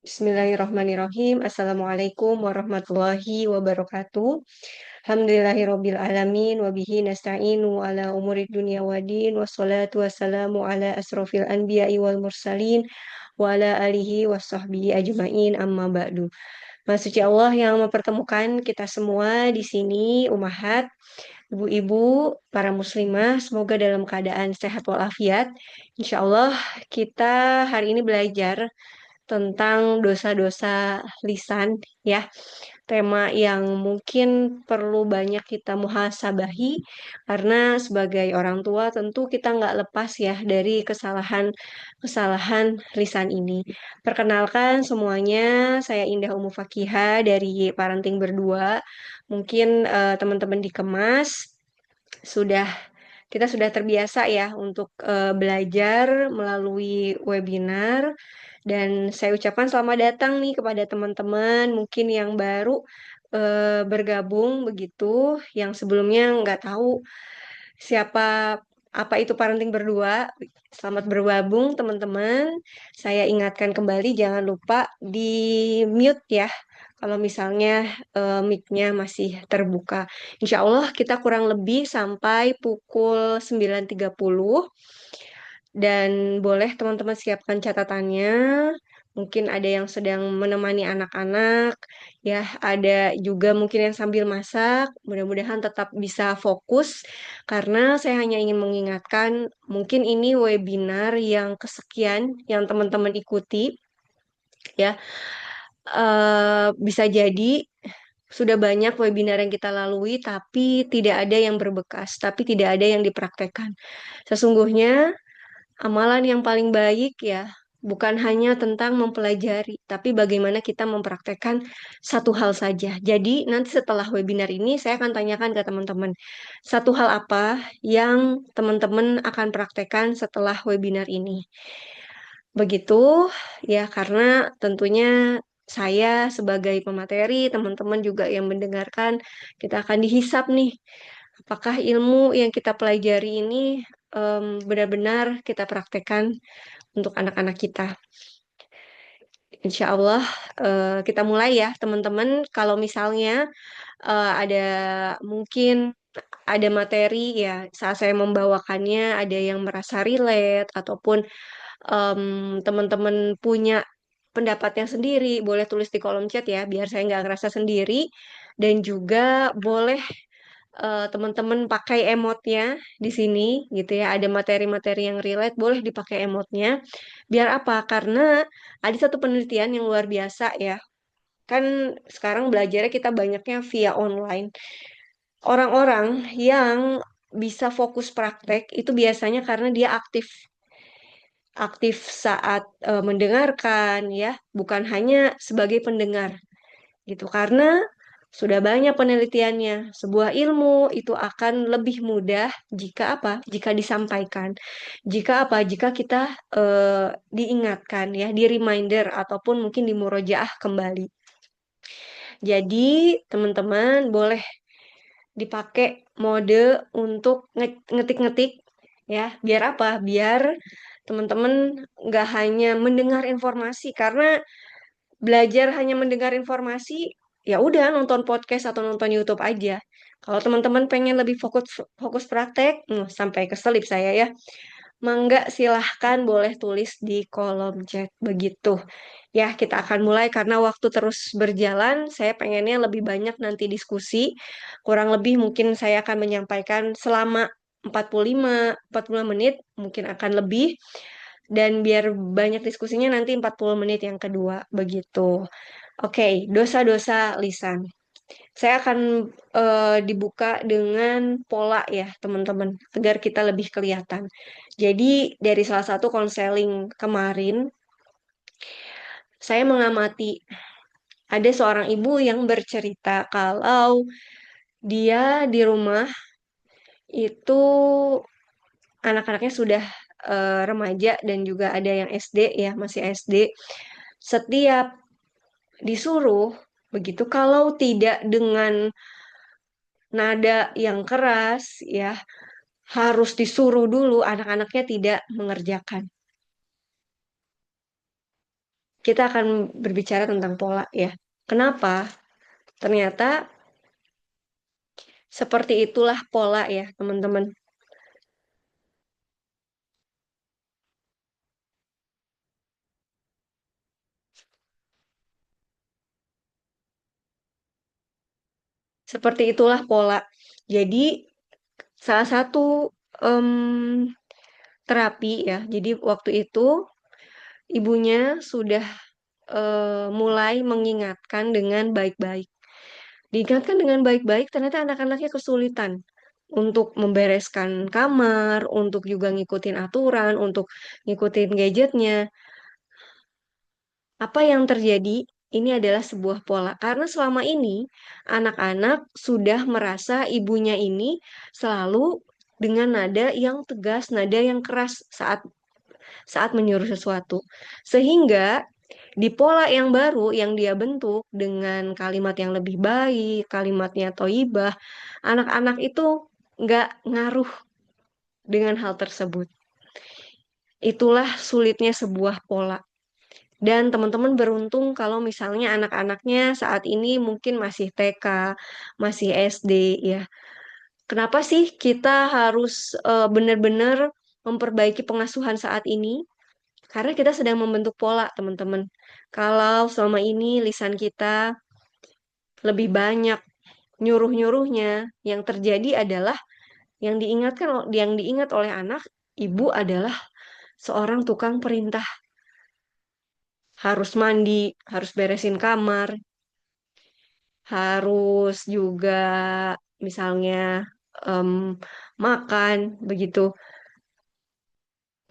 Bismillahirrahmanirrahim. Assalamualaikum warahmatullahi wabarakatuh. Alhamdulillahirabbil alamin wa bihi nasta'inu ala umurid dunya waddin wassalatu wassalamu ala asrofil anbiya'i wal mursalin wa ala alihi washabbihi ajmain amma ba'du. Maha suci Allah yang mempertemukan kita semua di sini, umahat, ibu-ibu, para muslimah, semoga dalam keadaan sehat walafiat. Insya Allah kita hari ini belajar tentang dosa-dosa lisan ya, tema yang mungkin perlu banyak kita muhasabahi karena sebagai orang tua tentu kita nggak lepas ya dari kesalahan-kesalahan lisan ini. Perkenalkan semuanya, saya Indah Umu Fakihah dari Parenting Berdua. Mungkin teman-teman di Kemas sudah kita sudah terbiasa ya untuk belajar melalui webinar, dan saya ucapkan selamat datang nih kepada teman-teman mungkin yang baru bergabung begitu, yang sebelumnya nggak tahu siapa apa itu parenting berdua. Selamat bergabung teman-teman. Saya ingatkan kembali jangan lupa di mute ya kalau misalnya mic-nya masih terbuka. Insya Allah kita kurang lebih sampai pukul 9.30, dan boleh teman-teman siapkan catatannya. Mungkin ada yang sedang menemani anak-anak, ya, ada juga mungkin yang sambil masak. Mudah-mudahan tetap bisa fokus, karena saya hanya ingin mengingatkan, mungkin ini webinar yang kesekian yang teman-teman ikuti, ya. Bisa jadi sudah banyak webinar yang kita lalui, tapi tidak ada yang berbekas, tapi tidak ada yang dipraktekkan. Sesungguhnya amalan yang paling baik ya, bukan hanya tentang mempelajari, tapi bagaimana kita mempraktekkan satu hal saja. Jadi nanti setelah webinar ini saya akan tanyakan ke teman-teman, satu hal apa yang teman-teman akan praktekkan setelah webinar ini. Begitu ya, karena tentunya saya sebagai pemateri, teman-teman juga yang mendengarkan, kita akan dihisap nih. Apakah ilmu yang kita pelajari ini benar-benar kita praktekkan untuk anak-anak kita. Insya Allah kita mulai ya teman-teman. Kalau misalnya ada mungkin ada materi ya saat saya membawakannya ada yang merasa relate, ataupun teman-teman punya pendapatnya sendiri, boleh tulis di kolom chat ya biar saya nggak ngerasa sendiri. Dan juga boleh teman-teman pakai emotnya di sini gitu ya. Ada materi-materi yang relate, boleh dipakai emotnya. Biar apa? Karena ada satu penelitian yang luar biasa ya. Kan sekarang belajarnya kita banyaknya via online. Orang-orang yang bisa fokus praktek itu biasanya karena dia aktif aktif saat mendengarkan ya, bukan hanya sebagai pendengar gitu. Karena sudah banyak penelitiannya, sebuah ilmu itu akan lebih mudah jika apa? Jika disampaikan. Jika apa? Jika kita diingatkan ya, di reminder ataupun mungkin di murojaah kembali. Jadi teman-teman boleh dipakai mode untuk ngetik-ngetik ya. Biar apa? Biar teman-teman nggak hanya mendengar informasi, karena belajar hanya mendengar informasi, ya udah nonton podcast atau nonton YouTube aja. Kalau teman-teman pengen lebih fokus fokus praktek, sampai keselip saya ya. Mangga silahkan boleh tulis di kolom chat begitu. Ya, kita akan mulai karena waktu terus berjalan. Saya pengennya lebih banyak nanti diskusi. Kurang lebih mungkin saya akan menyampaikan selama 45 menit, mungkin akan lebih. Dan biar banyak diskusinya nanti 40 menit yang kedua, begitu. Oke, dosa-dosa lisan. Saya akan dibuka dengan pola ya, teman-teman, agar kita lebih kelihatan. Jadi, dari salah satu konseling kemarin, saya mengamati ada seorang ibu yang bercerita kalau dia di rumah itu anak-anaknya sudah remaja dan juga ada yang SD ya, masih SD. Setiap disuruh begitu, kalau tidak dengan nada yang keras ya, harus disuruh dulu, anak-anaknya tidak mengerjakan. kita akan berbicara tentang pola ya. Kenapa? Ternyata seperti itulah pola ya, teman-teman. Seperti itulah pola. Jadi salah satu em, terapi ya. Jadi waktu itu ibunya sudah mulai mengingatkan dengan baik-baik. Diingatkan dengan baik-baik, ternyata anak-anaknya kesulitan untuk membereskan kamar, untuk juga ngikutin aturan, untuk ngikutin gadgetnya. Apa yang terjadi? Ini adalah sebuah pola. Karena selama ini anak-anak sudah merasa ibunya ini selalu dengan nada yang tegas, nada yang keras saat menyuruh sesuatu. Sehingga di pola yang baru yang dia bentuk dengan kalimat yang lebih baik, kalimatnya toibah, anak-anak itu nggak ngaruh dengan hal tersebut. Itulah sulitnya sebuah pola. Dan teman-teman beruntung kalau misalnya anak-anaknya saat ini mungkin masih TK, masih SD ya. Kenapa sih kita harus benar-benar memperbaiki pengasuhan saat ini? Karena kita sedang membentuk pola, teman-teman. Kalau selama ini lisan kita lebih banyak nyuruh-nyuruhnya, yang terjadi adalah yang diingat oleh anak, ibu adalah seorang tukang perintah. Harus mandi, harus beresin kamar, harus juga misalnya em, makan begitu.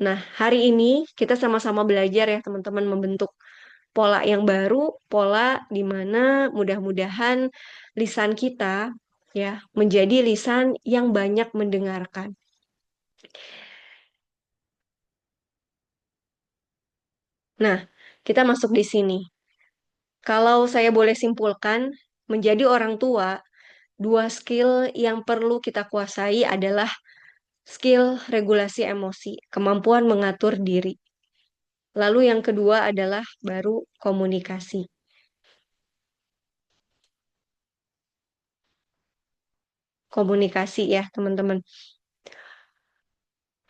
Nah, hari ini kita sama-sama belajar ya teman-teman membentuk pola yang baru, pola di mana mudah-mudahan lisan kita ya menjadi lisan yang banyak mendengarkan. Nah, kita masuk di sini. Kalau saya boleh simpulkan, menjadi orang tua, dua skill yang perlu kita kuasai adalah skill regulasi emosi, kemampuan mengatur diri. Lalu yang kedua adalah baru komunikasi. Komunikasi ya, teman-teman.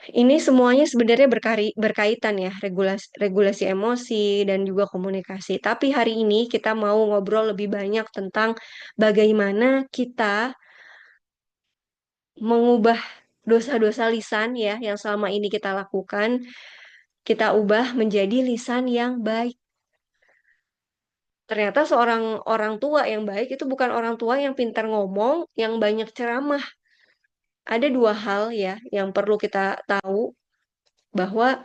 Ini semuanya sebenarnya berkaitan ya, regulasi, regulasi emosi dan juga komunikasi. Tapi hari ini kita mau ngobrol lebih banyak tentang bagaimana kita mengubah dosa-dosa lisan ya, yang selama ini kita lakukan, kita ubah menjadi lisan yang baik. Ternyata seorang orang tua yang baik itu bukan orang tua yang pintar ngomong, yang banyak ceramah. Ada dua hal ya yang perlu kita tahu bahwa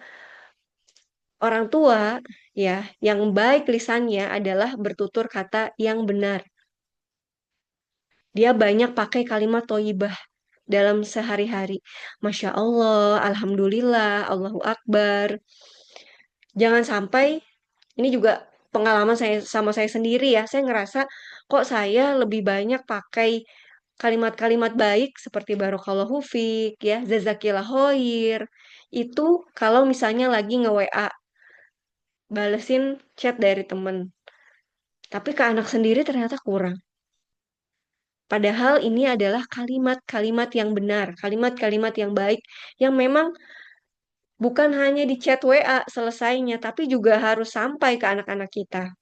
orang tua ya yang baik lisannya adalah bertutur kata yang benar. Dia banyak pakai kalimat thoyyibah dalam sehari-hari. Masya Allah, Alhamdulillah, Allahu Akbar. Jangan sampai, ini juga pengalaman saya sama saya sendiri ya, saya ngerasa kok saya lebih banyak pakai kalimat-kalimat baik seperti barokallahu fiik ya, jazakillah khair. Itu kalau misalnya lagi nge-WA, balesin chat dari temen. Tapi ke anak sendiri ternyata kurang. Padahal ini adalah kalimat-kalimat yang benar, kalimat-kalimat yang baik, yang memang bukan hanya di chat WA selesainya, tapi juga harus sampai ke anak-anak kita.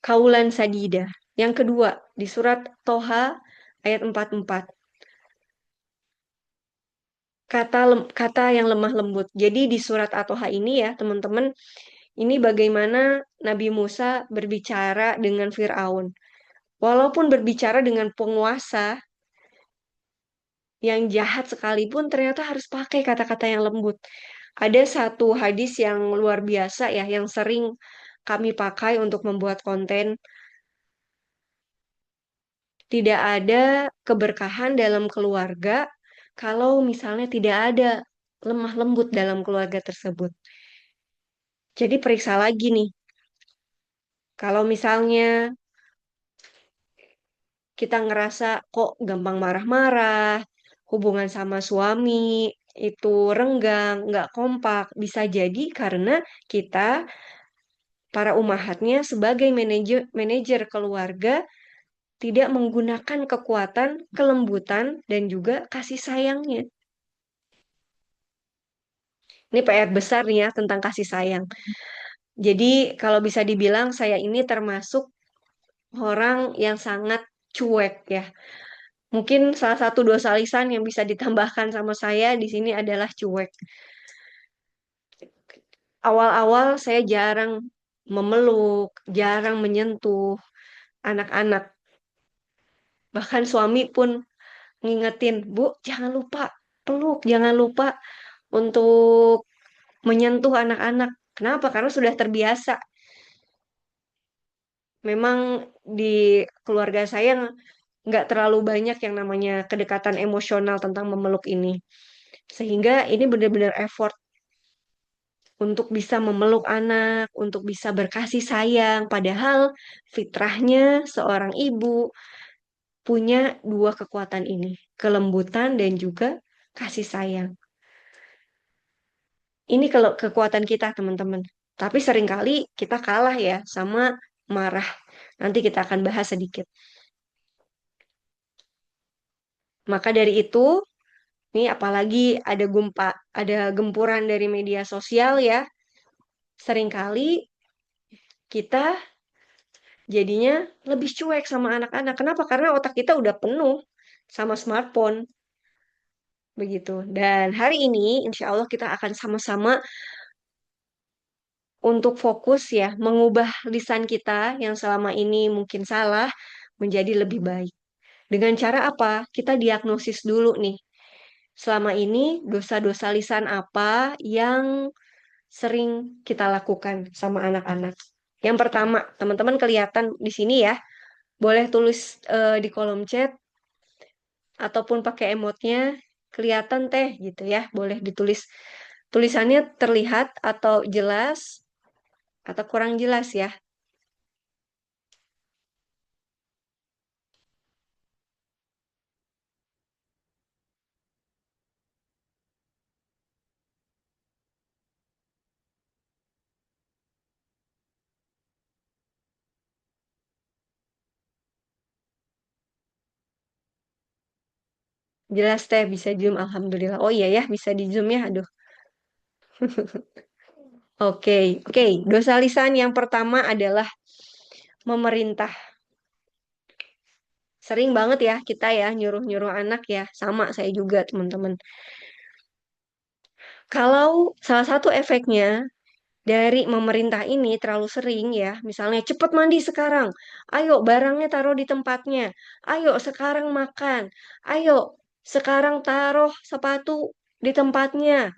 Kaulan sadida. Yang kedua, di surat Toha ayat 44. Kata yang lemah lembut. Jadi di surat At-Toha ini ya, teman-teman, ini bagaimana Nabi Musa berbicara dengan Firaun. Walaupun berbicara dengan penguasa yang jahat sekalipun, ternyata harus pakai kata-kata yang lembut. Ada satu hadis yang luar biasa ya, yang sering kami pakai untuk membuat konten. Tidak ada keberkahan dalam keluarga kalau misalnya tidak ada lemah lembut dalam keluarga tersebut. Jadi periksa lagi nih, kalau misalnya kita ngerasa kok gampang marah-marah, hubungan sama suami itu renggang, nggak kompak, bisa jadi karena kita para umahatnya sebagai manajer keluarga tidak menggunakan kekuatan, kelembutan, dan juga kasih sayangnya. Ini PR besar nih ya tentang kasih sayang. Jadi kalau bisa dibilang saya ini termasuk orang yang sangat cuek ya. Mungkin salah satu dosa lisan yang bisa ditambahkan sama saya di sini adalah cuek. Awal-awal saya jarang memeluk, jarang menyentuh anak-anak. Bahkan suami pun ngingetin, Bu, jangan lupa peluk, jangan lupa untuk menyentuh anak-anak. Kenapa? Karena sudah terbiasa. Memang di keluarga saya nggak terlalu banyak yang namanya kedekatan emosional tentang memeluk ini. Sehingga ini benar-benar effort untuk bisa memeluk anak, untuk bisa berkasih sayang. Padahal fitrahnya seorang ibu punya dua kekuatan ini, kelembutan dan juga kasih sayang. Ini kalau kekuatan kita, teman-teman. Tapi seringkali kita kalah ya sama marah. Nanti kita akan bahas sedikit. Maka dari itu, nih apalagi ada gempuran dari media sosial ya. Seringkali kita jadinya lebih cuek sama anak-anak. Kenapa? Karena otak kita udah penuh sama smartphone. Begitu. Dan hari ini, insya Allah kita akan sama-sama untuk fokus ya, mengubah lisan kita yang selama ini mungkin salah menjadi lebih baik. Dengan cara apa? Kita diagnosis dulu nih. Selama ini dosa-dosa lisan apa yang sering kita lakukan sama anak-anak. Yang pertama, teman-teman kelihatan di sini ya, boleh tulis di kolom chat ataupun pakai emotnya kelihatan teh gitu ya, boleh ditulis. Tulisannya terlihat atau jelas atau kurang jelas ya. Jelas teh bisa zoom alhamdulillah. Oh iya ya, bisa di zoom ya. Aduh. Oke, oke. Dosa lisan yang pertama adalah memerintah. Sering banget ya kita ya nyuruh-nyuruh anak ya. Sama saya juga teman-teman. Kalau salah satu efeknya dari memerintah ini terlalu sering ya, misalnya cepet mandi sekarang, ayo barangnya taruh di tempatnya, ayo sekarang makan, ayo sekarang taruh sepatu di tempatnya,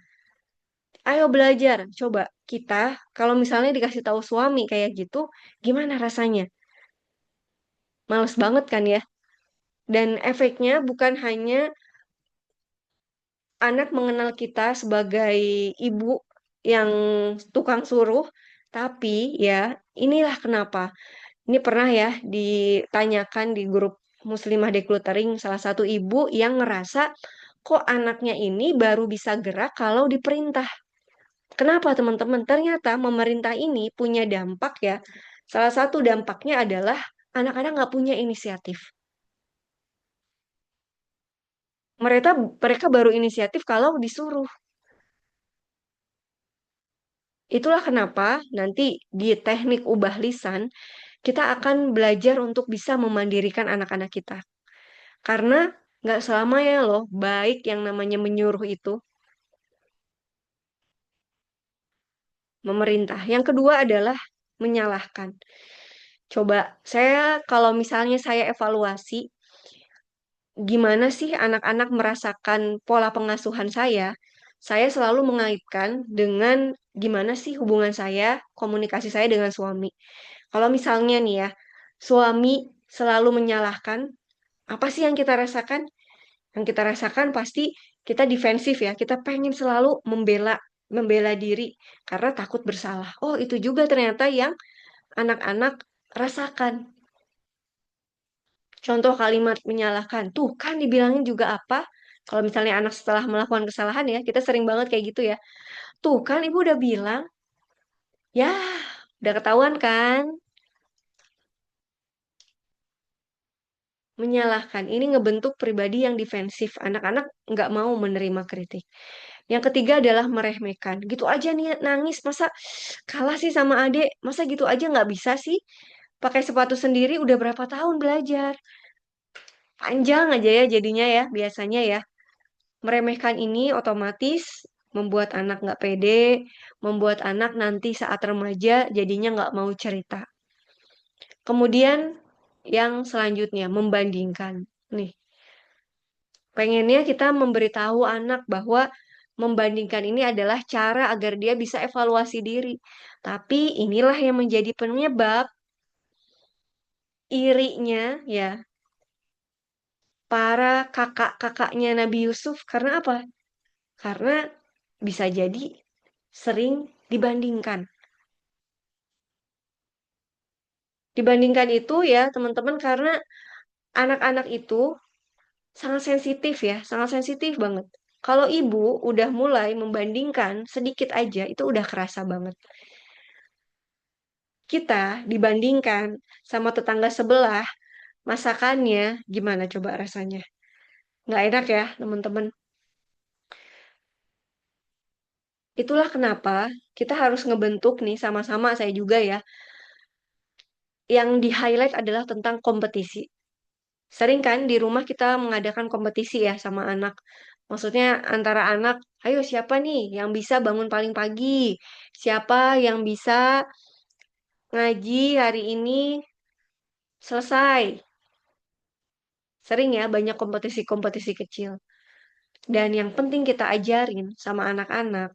ayo belajar. Coba kita kalau misalnya dikasih tahu suami kayak gitu, gimana rasanya? Males banget kan ya? Dan efeknya bukan hanya anak mengenal kita sebagai ibu yang tukang suruh, tapi ya inilah kenapa. Ini pernah ya ditanyakan di grup Muslimah Decluttering salah satu ibu yang ngerasa kok anaknya ini baru bisa gerak kalau diperintah. Kenapa teman-teman? Ternyata memerintah ini punya dampak ya. Salah satu dampaknya adalah anak-anak nggak punya inisiatif. Mereka mereka baru inisiatif kalau disuruh. Itulah kenapa nanti di teknik ubah lisan kita akan belajar untuk bisa memandirikan anak-anak kita. Karena nggak selamanya loh baik yang namanya menyuruh itu memerintah. Yang kedua adalah menyalahkan. Coba saya kalau misalnya saya evaluasi gimana sih anak-anak merasakan pola pengasuhan saya selalu mengaitkan dengan gimana sih hubungan saya, komunikasi saya dengan suami. Kalau misalnya nih ya, suami selalu menyalahkan, apa sih yang kita rasakan? Yang kita rasakan pasti kita defensif ya, kita pengen selalu membela membela diri karena takut bersalah. Oh, itu juga ternyata yang anak-anak rasakan. Contoh kalimat menyalahkan. Tuh kan dibilangin juga apa? Kalau misalnya anak setelah melakukan kesalahan ya, kita sering banget kayak gitu ya. Tuh kan ibu udah bilang, ya Udah ketahuan kan? Menyalahkan. Ini ngebentuk pribadi yang defensif. Anak-anak nggak mau menerima kritik. Yang ketiga adalah meremehkan. Gitu aja nih nangis, masa kalah sih sama adik? Masa gitu aja nggak bisa sih? Pakai sepatu sendiri udah berapa tahun belajar? Panjang aja ya jadinya ya, biasanya ya. Meremehkan ini otomatis membuat anak nggak pede, membuat anak nanti saat remaja jadinya nggak mau cerita. Kemudian yang selanjutnya, membandingkan. Nih, pengennya kita memberitahu anak bahwa membandingkan ini adalah cara agar dia bisa evaluasi diri. Tapi inilah yang menjadi penyebab irinya ya para kakak-kakaknya Nabi Yusuf. Karena apa? Karena bisa jadi sering dibandingkan. Dibandingkan itu ya teman-teman karena anak-anak itu sangat sensitif ya, sangat sensitif banget. Kalau ibu udah mulai membandingkan sedikit aja itu udah kerasa banget. Kita dibandingkan sama tetangga sebelah, masakannya gimana coba rasanya? Nggak enak ya teman-teman. Itulah kenapa kita harus ngebentuk nih sama-sama saya juga ya. Yang di-highlight adalah tentang kompetisi. Sering kan di rumah kita mengadakan kompetisi ya sama anak. Maksudnya antara anak, ayo siapa nih yang bisa bangun paling pagi? Siapa yang bisa ngaji hari ini selesai? Sering ya banyak kompetisi-kompetisi kecil. Dan yang penting kita ajarin sama anak-anak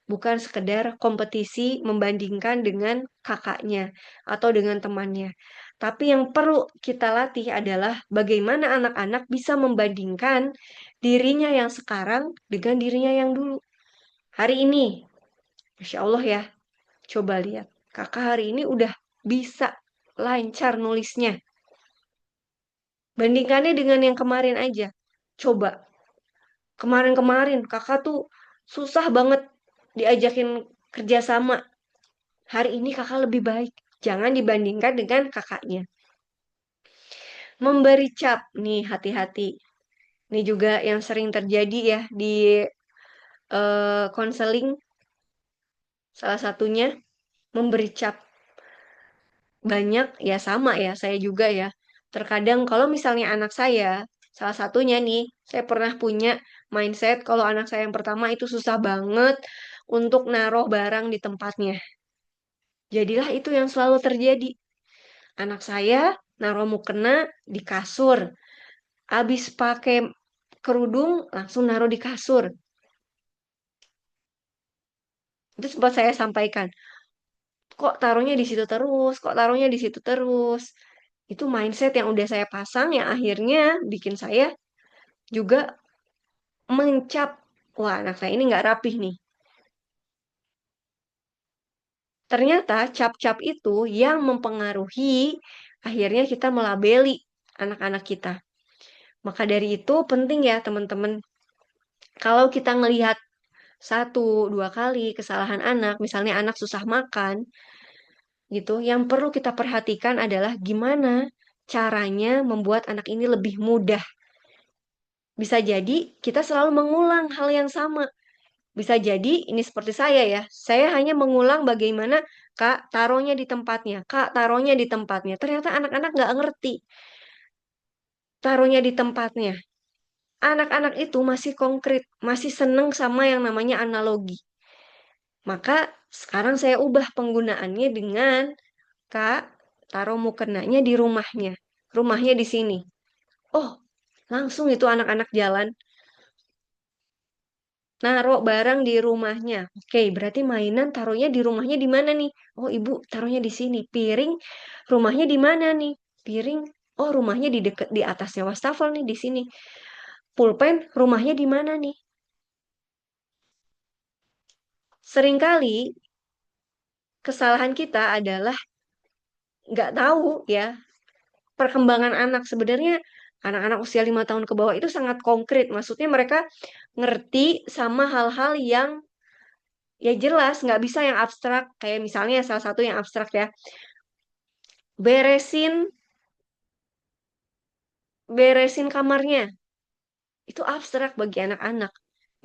bukan sekedar kompetisi membandingkan dengan kakaknya atau dengan temannya. Tapi yang perlu kita latih adalah bagaimana anak-anak bisa membandingkan dirinya yang sekarang dengan dirinya yang dulu. Hari ini, Masya Allah ya, coba lihat. Kakak hari ini udah bisa lancar nulisnya. Bandingkannya dengan yang kemarin aja. Coba, kemarin-kemarin kakak tuh susah banget diajakin kerjasama. Hari ini kakak lebih baik. Jangan dibandingkan dengan kakaknya. Memberi cap nih hati-hati. Ini juga yang sering terjadi ya di konseling. Salah satunya memberi cap banyak ya sama ya saya juga ya. Terkadang kalau misalnya anak saya, salah satunya nih, saya pernah punya mindset kalau anak saya yang pertama itu susah banget untuk naruh barang di tempatnya. Jadilah itu yang selalu terjadi. Anak saya naruh mukena di kasur. Abis pakai kerudung langsung naruh di kasur. Itu sempat saya sampaikan, kok taruhnya di situ terus, kok taruhnya di situ terus. Itu mindset yang udah saya pasang yang akhirnya bikin saya juga mencap, wah anak saya ini nggak rapih nih. Ternyata cap-cap itu yang mempengaruhi akhirnya kita melabeli anak-anak kita. Maka dari itu penting ya teman-teman, kalau kita ngelihat satu, dua kali kesalahan anak, misalnya anak susah makan, gitu, yang perlu kita perhatikan adalah gimana caranya membuat anak ini lebih mudah. Bisa jadi kita selalu mengulang hal yang sama. Bisa jadi ini seperti saya ya, saya hanya mengulang bagaimana Kak taruhnya di tempatnya, Kak taruhnya di tempatnya. Ternyata anak-anak nggak ngerti taruhnya di tempatnya. Anak-anak itu masih konkret, masih seneng sama yang namanya analogi. Maka sekarang saya ubah penggunaannya dengan Kak, taruh mukenanya di rumahnya. Rumahnya di sini. Oh, langsung itu anak-anak jalan. Naruh barang di rumahnya. Oke, berarti mainan taruhnya di rumahnya di mana nih? Oh, ibu taruhnya di sini. Piring, rumahnya di mana nih? Piring, oh rumahnya di deket di atasnya wastafel nih di sini. Pulpen, rumahnya di mana nih? Seringkali kesalahan kita adalah nggak tahu ya perkembangan anak. Sebenarnya anak-anak usia 5 tahun ke bawah itu sangat konkret. Maksudnya mereka ngerti sama hal-hal yang Ya jelas, nggak bisa yang abstrak. Kayak misalnya salah satu yang abstrak ya. Beresin, beresin kamarnya. Itu abstrak bagi anak-anak.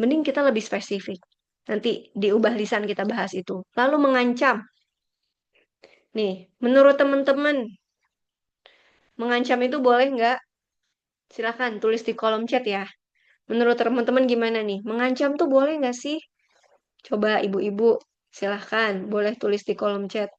Mending kita lebih spesifik. Nanti diubah lisan kita bahas itu. Lalu mengancam. Nih, menurut teman-teman, mengancam itu boleh nggak? Silakan tulis di kolom chat ya. Menurut teman-teman gimana nih? Mengancam tuh boleh nggak sih? Coba ibu-ibu, silahkan boleh tulis di kolom chat.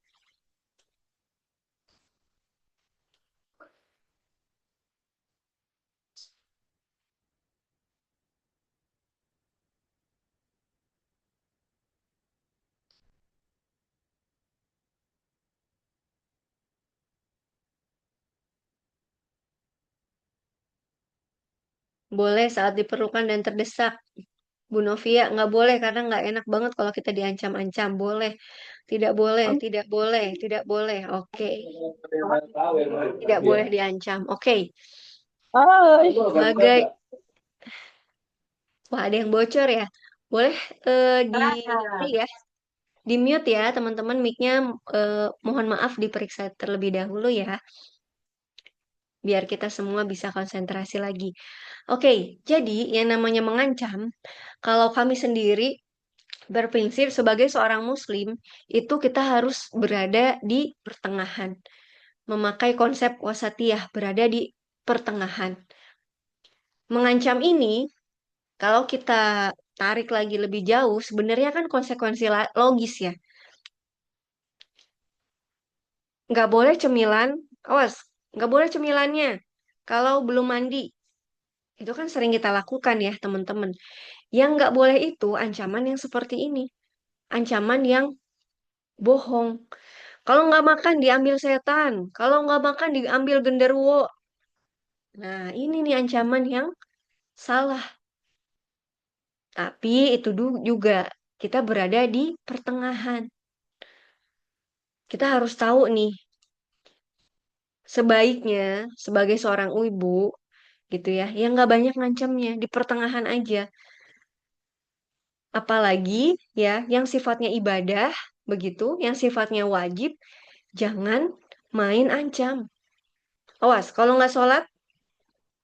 Boleh saat diperlukan dan terdesak. Bu Novia, nggak boleh karena nggak enak banget kalau kita diancam-ancam. Boleh, tidak boleh, tidak boleh, tidak boleh. Oke, tidak boleh diancam. Oke, Hai. sebagai, wah ada yang bocor ya. Boleh di ini ya, di mute ya teman-teman. Mic-nya mohon maaf diperiksa terlebih dahulu ya, biar kita semua bisa konsentrasi lagi. Oke, jadi yang namanya mengancam, kalau kami sendiri berprinsip sebagai seorang muslim, itu kita harus berada di pertengahan. Memakai konsep wasatiyah, berada di pertengahan. Mengancam ini, kalau kita tarik lagi lebih jauh, sebenarnya kan konsekuensi logis ya. Nggak boleh cemilan, awas, nggak boleh cemilannya. Kalau belum mandi, itu kan sering kita lakukan ya teman-teman. Yang nggak boleh itu ancaman yang seperti ini. Ancaman yang bohong. Kalau nggak makan diambil setan. Kalau nggak makan diambil genderuwo. Nah, ini nih ancaman yang salah. Tapi itu juga kita berada di pertengahan. Kita harus tahu nih, sebaiknya sebagai seorang ibu gitu ya, yang nggak banyak ngancamnya di pertengahan aja. Apalagi ya, yang sifatnya ibadah begitu, yang sifatnya wajib, jangan main ancam. Awas, kalau nggak sholat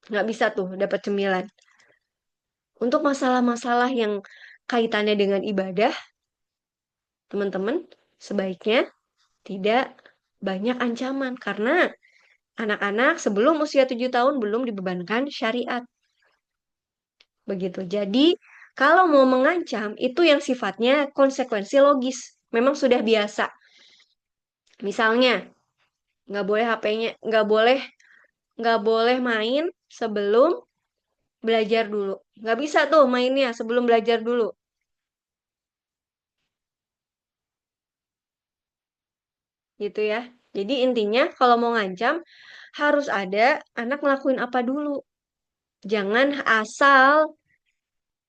nggak bisa tuh dapat cemilan. Untuk masalah-masalah yang kaitannya dengan ibadah, teman-teman, sebaiknya tidak banyak ancaman karena anak-anak sebelum usia 7 tahun belum dibebankan syariat. Begitu. Jadi, kalau mau mengancam itu yang sifatnya konsekuensi logis. Memang sudah biasa. Misalnya, nggak boleh HP-nya, nggak boleh main sebelum belajar dulu. Nggak bisa tuh mainnya sebelum belajar dulu. Gitu ya. Jadi intinya kalau mau ngancam harus ada anak ngelakuin apa dulu. Jangan asal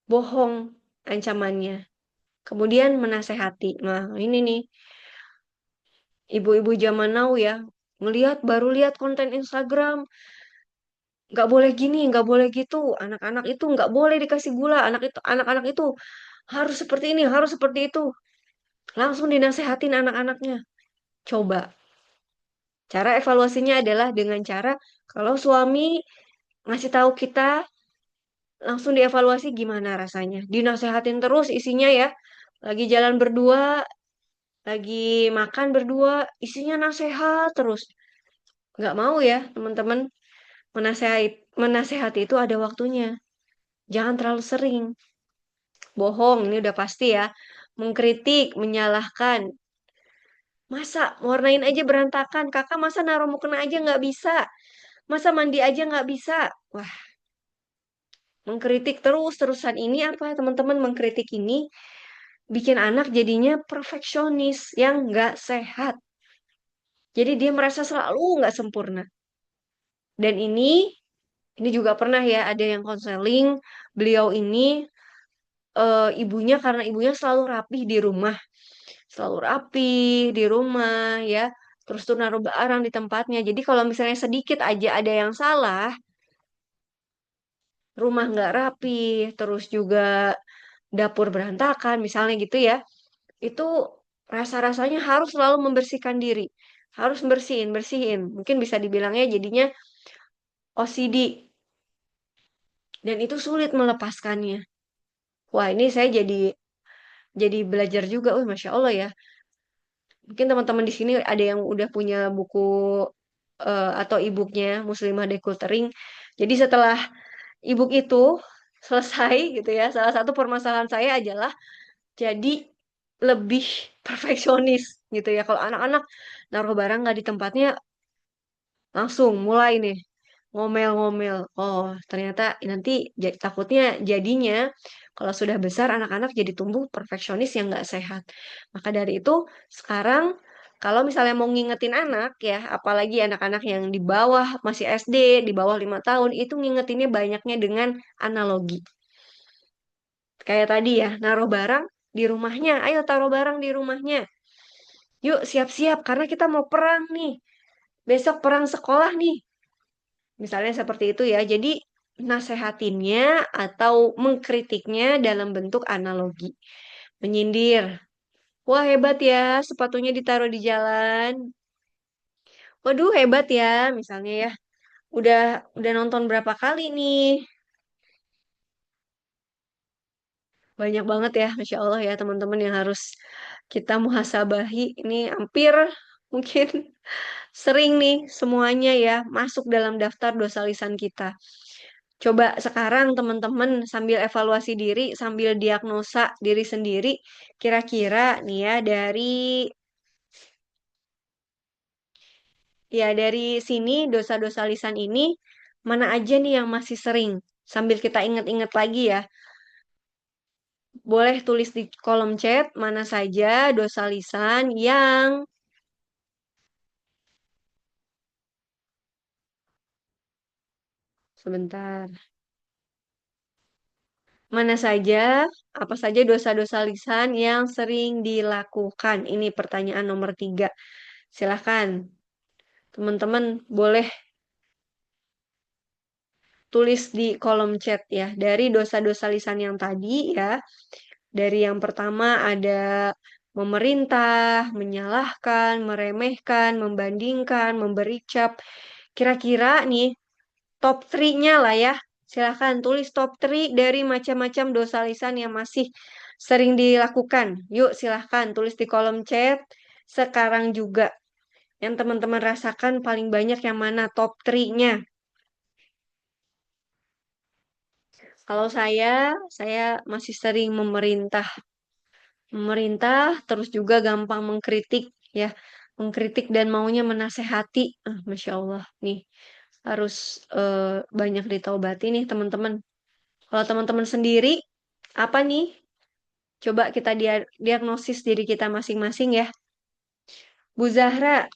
bohong ancamannya. Kemudian menasehati. Nah, ini nih, ibu-ibu zaman now ya, baru lihat konten Instagram, nggak boleh gini, nggak boleh gitu. Anak-anak itu nggak boleh dikasih gula. Anak-anak itu harus seperti ini, harus seperti itu. Langsung dinasehatin anak-anaknya. Coba. Cara evaluasinya adalah dengan cara kalau suami ngasih tahu kita, langsung dievaluasi gimana rasanya. Dinasehatin terus isinya ya. Lagi jalan berdua, lagi makan berdua, isinya nasehat terus. Nggak mau ya, teman-teman. Menasehati, menasehati itu ada waktunya. Jangan terlalu sering. Bohong, ini udah pasti ya. Mengkritik, menyalahkan. Masa warnain aja berantakan? Kakak masa naruh mukena aja nggak bisa? Masa mandi aja nggak bisa? Wah, mengkritik terus-terusan ini apa teman-teman? Mengkritik ini bikin anak jadinya perfeksionis yang nggak sehat. Jadi dia merasa selalu nggak sempurna. Dan ini juga pernah ya ada yang konseling. Beliau ini ibunya karena ibunya selalu rapih di rumah, selalu rapih di rumah ya. Terus tuh naruh barang di tempatnya. Jadi kalau misalnya sedikit aja ada yang salah, rumah nggak rapih, terus juga dapur berantakan, misalnya gitu ya. itu rasa-rasanya harus selalu membersihkan diri. Harus bersihin, bersihin. Mungkin bisa dibilangnya jadinya OCD. Dan itu sulit melepaskannya. Wah, ini saya jadi belajar juga. Oh, Masya Allah ya. Mungkin teman-teman di sini ada yang udah punya buku atau e-booknya Muslimah Decluttering. Jadi setelah e-book itu selesai gitu ya, salah satu permasalahan saya adalah jadi lebih perfeksionis gitu ya. Kalau anak-anak naruh barang nggak di tempatnya, langsung mulai nih ngomel-ngomel. Oh, ternyata nanti takutnya jadinya kalau sudah besar anak-anak jadi tumbuh perfeksionis yang nggak sehat. Maka dari itu sekarang kalau misalnya mau ngingetin anak ya, apalagi anak-anak yang di bawah masih SD, di bawah 5 tahun, itu ngingetinnya banyaknya dengan analogi. Kayak tadi ya, naruh barang di rumahnya. Ayo taruh barang di rumahnya. Yuk siap-siap karena kita mau perang nih. Besok perang sekolah nih. Misalnya seperti itu ya. Jadi nasehatinnya atau mengkritiknya dalam bentuk analogi. Menyindir. Wah hebat ya, sepatunya ditaruh di jalan. Waduh hebat ya, misalnya ya. Udah udah nonton berapa kali nih? Banyak banget ya, Masya Allah ya teman-teman yang harus kita muhasabahi. Ini hampir mungkin sering nih semuanya ya masuk dalam daftar dosa lisan kita. Coba sekarang teman-teman sambil evaluasi diri, sambil diagnosa diri sendiri, kira-kira nih ya dari sini dosa-dosa lisan ini mana aja nih yang masih sering? Sambil kita ingat-ingat lagi ya, boleh tulis di kolom chat mana saja dosa lisan yang sebentar. Mana saja, apa saja dosa-dosa lisan yang sering dilakukan? Ini pertanyaan nomor 3. Silahkan, teman-teman boleh tulis di kolom chat ya. Dari dosa-dosa lisan yang tadi ya, dari yang pertama ada memerintah, menyalahkan, meremehkan, membandingkan, memberi cap. Kira-kira nih, top 3-nya lah ya. Silahkan tulis top 3 dari macam-macam dosa lisan yang masih sering dilakukan. Yuk silahkan tulis di kolom chat sekarang juga. Yang teman-teman rasakan paling banyak yang mana top 3-nya. Kalau saya masih sering memerintah. Memerintah terus juga gampang mengkritik ya. Mengkritik dan maunya menasehati. Masya Allah nih harus banyak ditaubati nih teman-teman. Kalau teman-teman sendiri, apa nih? Coba kita diagnosis diri kita masing-masing ya. Bu Zahra,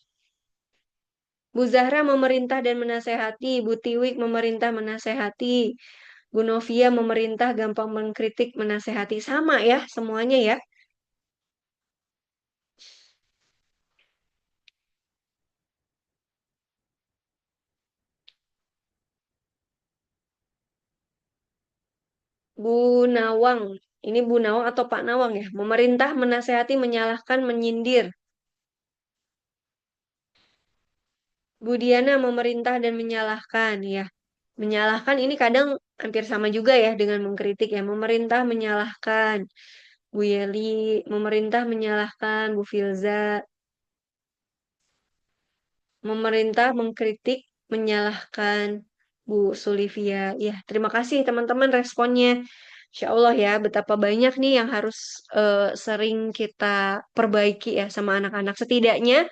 Bu Zahra memerintah dan menasehati. Bu Tiwik memerintah menasehati. Bu Novia memerintah gampang mengkritik menasehati. Sama ya semuanya ya. Bu Nawang, ini Bu Nawang atau Pak Nawang ya? Memerintah, menasehati, menyalahkan, menyindir. Bu Diana memerintah dan menyalahkan ya. Menyalahkan ini kadang hampir sama juga ya dengan mengkritik ya. Memerintah menyalahkan. Bu Yeli, memerintah menyalahkan. Bu Filza, memerintah mengkritik, menyalahkan. Bu Sulivia, ya terima kasih teman-teman responnya. Insya Allah ya, betapa banyak nih yang harus sering kita perbaiki ya sama anak-anak. Setidaknya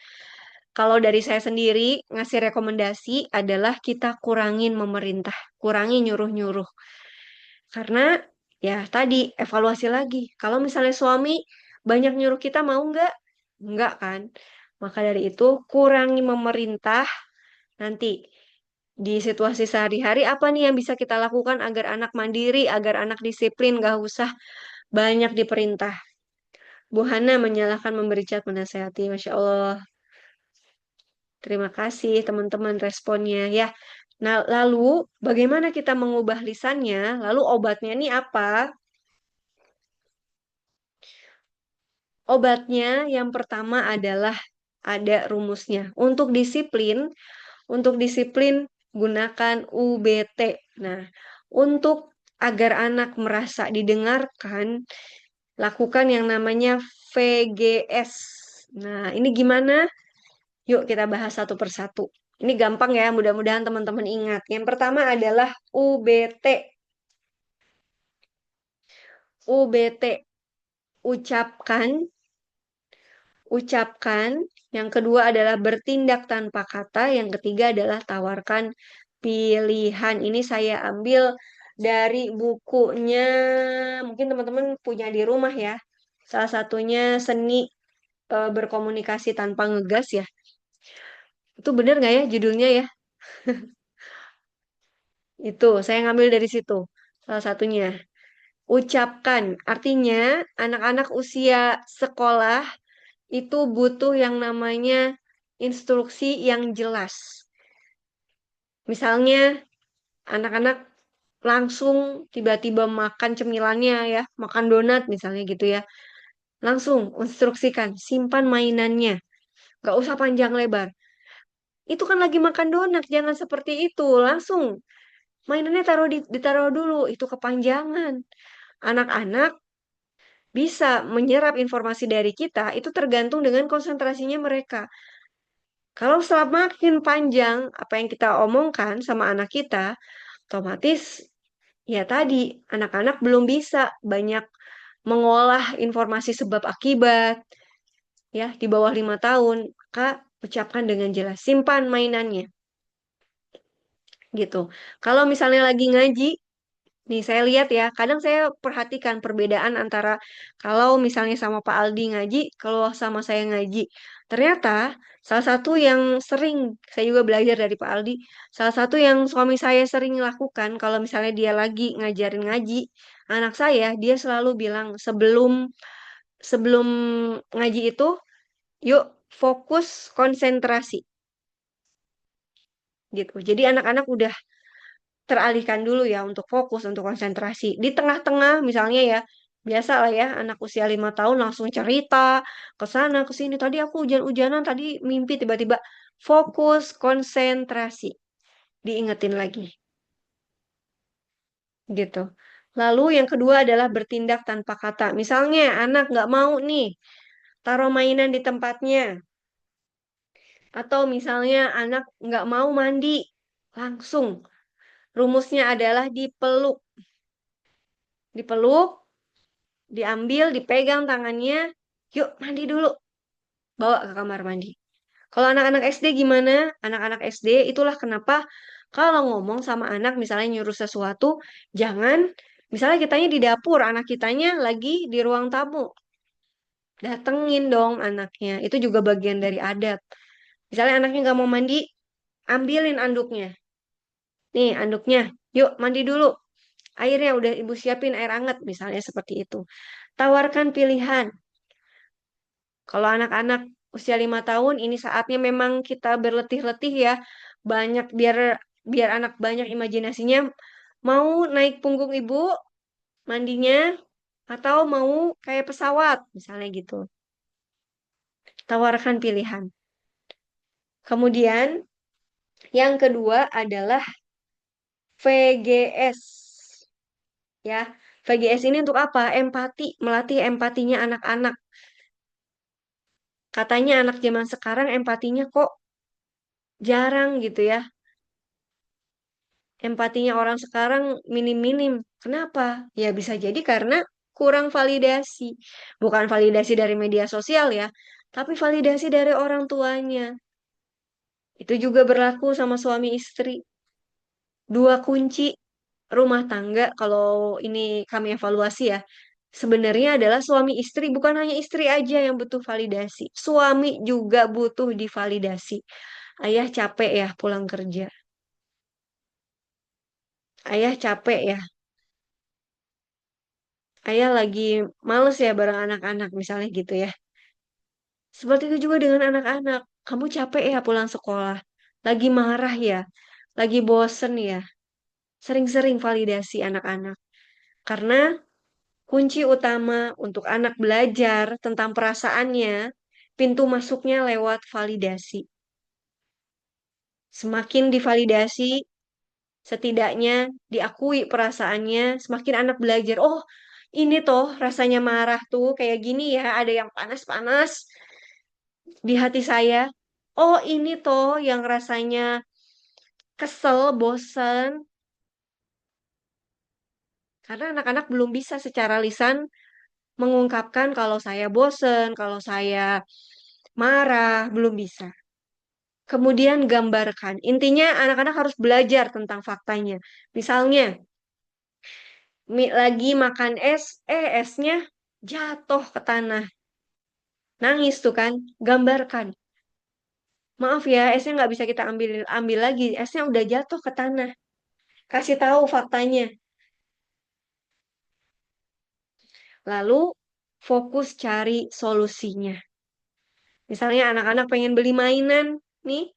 kalau dari saya sendiri ngasih rekomendasi adalah kita kurangin memerintah, kurangi nyuruh-nyuruh. Karena ya tadi evaluasi lagi. Kalau misalnya suami banyak nyuruh kita mau nggak? Nggak kan? Maka dari itu kurangi memerintah. Nanti di situasi sehari-hari apa nih yang bisa kita lakukan agar anak mandiri, agar anak disiplin, nggak usah banyak diperintah. Bu Hana menyalahkan memberi cat menasehati. Masya Allah. Terima kasih teman-teman responnya ya. Nah, lalu bagaimana kita mengubah lisannya? Lalu obatnya ini apa? Obatnya yang pertama adalah ada rumusnya. Untuk disiplin gunakan UBT. Nah, untuk agar anak merasa didengarkan, lakukan yang namanya VGS. Nah, ini gimana? Yuk kita bahas satu persatu. Ini gampang ya, mudah-mudahan teman-teman ingat. Yang pertama adalah UBT. UBT, ucapkan, ucapkan. Yang kedua adalah bertindak tanpa kata. Yang ketiga adalah tawarkan pilihan. Ini saya ambil dari bukunya, mungkin teman-teman punya di rumah ya. Salah satunya Seni Berkomunikasi Tanpa Ngegas ya. Itu bener nggak ya judulnya ya? Itu, saya ngambil dari situ. Salah satunya. Ucapkan, artinya anak-anak usia sekolah itu butuh yang namanya instruksi yang jelas. Misalnya, anak-anak langsung tiba-tiba makan cemilannya ya, makan donat misalnya gitu ya. Langsung instruksikan, simpan mainannya. Gak usah panjang lebar. Itu kan lagi makan donat, jangan seperti itu. Langsung mainannya ditaruh dulu, itu kepanjangan. Anak-anak bisa menyerap informasi dari kita itu tergantung dengan konsentrasinya mereka. Kalau semakin panjang apa yang kita omongkan sama anak kita, otomatis ya tadi anak-anak belum bisa banyak mengolah informasi sebab akibat ya di bawah 5 tahun. Kak, ucapkan dengan jelas, simpan mainannya gitu. Kalau misalnya lagi ngaji, nih, saya lihat ya, kadang saya perhatikan perbedaan antara kalau misalnya sama Pak Aldi ngaji, kalau sama saya ngaji. Ternyata salah satu yang sering, saya juga belajar dari Pak Aldi, salah satu yang suami saya sering lakukan, kalau misalnya dia lagi ngajarin ngaji, anak saya, dia selalu bilang sebelum sebelum ngaji itu, yuk fokus konsentrasi gitu. Jadi anak-anak udah teralihkan dulu ya untuk fokus, untuk konsentrasi. Di tengah-tengah misalnya ya, biasa lah ya, anak usia 5 tahun langsung cerita ke sana, ke sini. Tadi aku hujan-hujanan, tadi mimpi tiba-tiba fokus, konsentrasi. Diingetin lagi, gitu. Lalu yang kedua adalah bertindak tanpa kata. Misalnya anak nggak mau nih, taruh mainan di tempatnya. Atau misalnya anak nggak mau mandi, langsung. Rumusnya adalah dipeluk. Dipeluk, diambil, dipegang tangannya, yuk mandi dulu, bawa ke kamar mandi. Kalau anak-anak SD gimana? Anak-anak SD itulah kenapa kalau ngomong sama anak misalnya nyuruh sesuatu, jangan misalnya kitanya di dapur, anak kitanya lagi di ruang tamu. Datengin dong anaknya. Itu juga bagian dari adab. Misalnya anaknya nggak mau mandi, ambilin anduknya. Nih anduknya, yuk mandi dulu. Airnya udah ibu siapin air hangat misalnya seperti itu. Tawarkan pilihan. Kalau anak-anak usia 5 tahun, ini saatnya memang kita berletih-letih ya, banyak biar biar anak banyak imajinasinya. Mau naik punggung ibu mandinya, atau mau kayak pesawat, misalnya gitu. Tawarkan pilihan. Kemudian yang kedua adalah VGS. Ya, VGS ini untuk apa? Empati, melatih empatinya anak-anak. Katanya anak zaman sekarang empatinya kok jarang gitu ya. Empatinya orang sekarang minim-minim. Kenapa? Ya bisa jadi karena kurang validasi. Bukan validasi dari media sosial ya, tapi validasi dari orang tuanya. Itu juga berlaku sama suami istri. Dua kunci rumah tangga, kalau ini kami evaluasi ya, sebenarnya adalah suami istri, bukan hanya istri aja yang butuh validasi. Suami juga butuh divalidasi. Ayah capek ya pulang kerja. Ayah capek ya, ayah lagi males ya bareng anak-anak misalnya gitu ya. Seperti itu juga dengan anak-anak. Kamu capek ya pulang sekolah. Lagi marah ya. Lagi bosen ya. Sering-sering validasi anak-anak. Karena Kunci utama untuk anak belajar tentang perasaannya, pintu masuknya lewat validasi. Semakin divalidasi, setidaknya diakui perasaannya, semakin anak belajar. Oh, ini toh rasanya marah tuh kayak gini ya, ada yang panas-panas di hati saya. Oh, ini toh yang rasanya kesel, bosen. Karena anak-anak belum bisa secara lisan mengungkapkan kalau saya bosen, kalau saya marah, belum bisa. Kemudian gambarkan. Intinya anak-anak harus belajar tentang faktanya. Misalnya, lagi makan es, esnya jatuh ke tanah. Nangis tuh kan, gambarkan. Maaf ya, esnya nggak bisa kita ambil ambil lagi. Esnya udah jatuh ke tanah. Kasih tahu faktanya. Lalu fokus cari solusinya. Misalnya anak-anak pengen beli mainan, nih,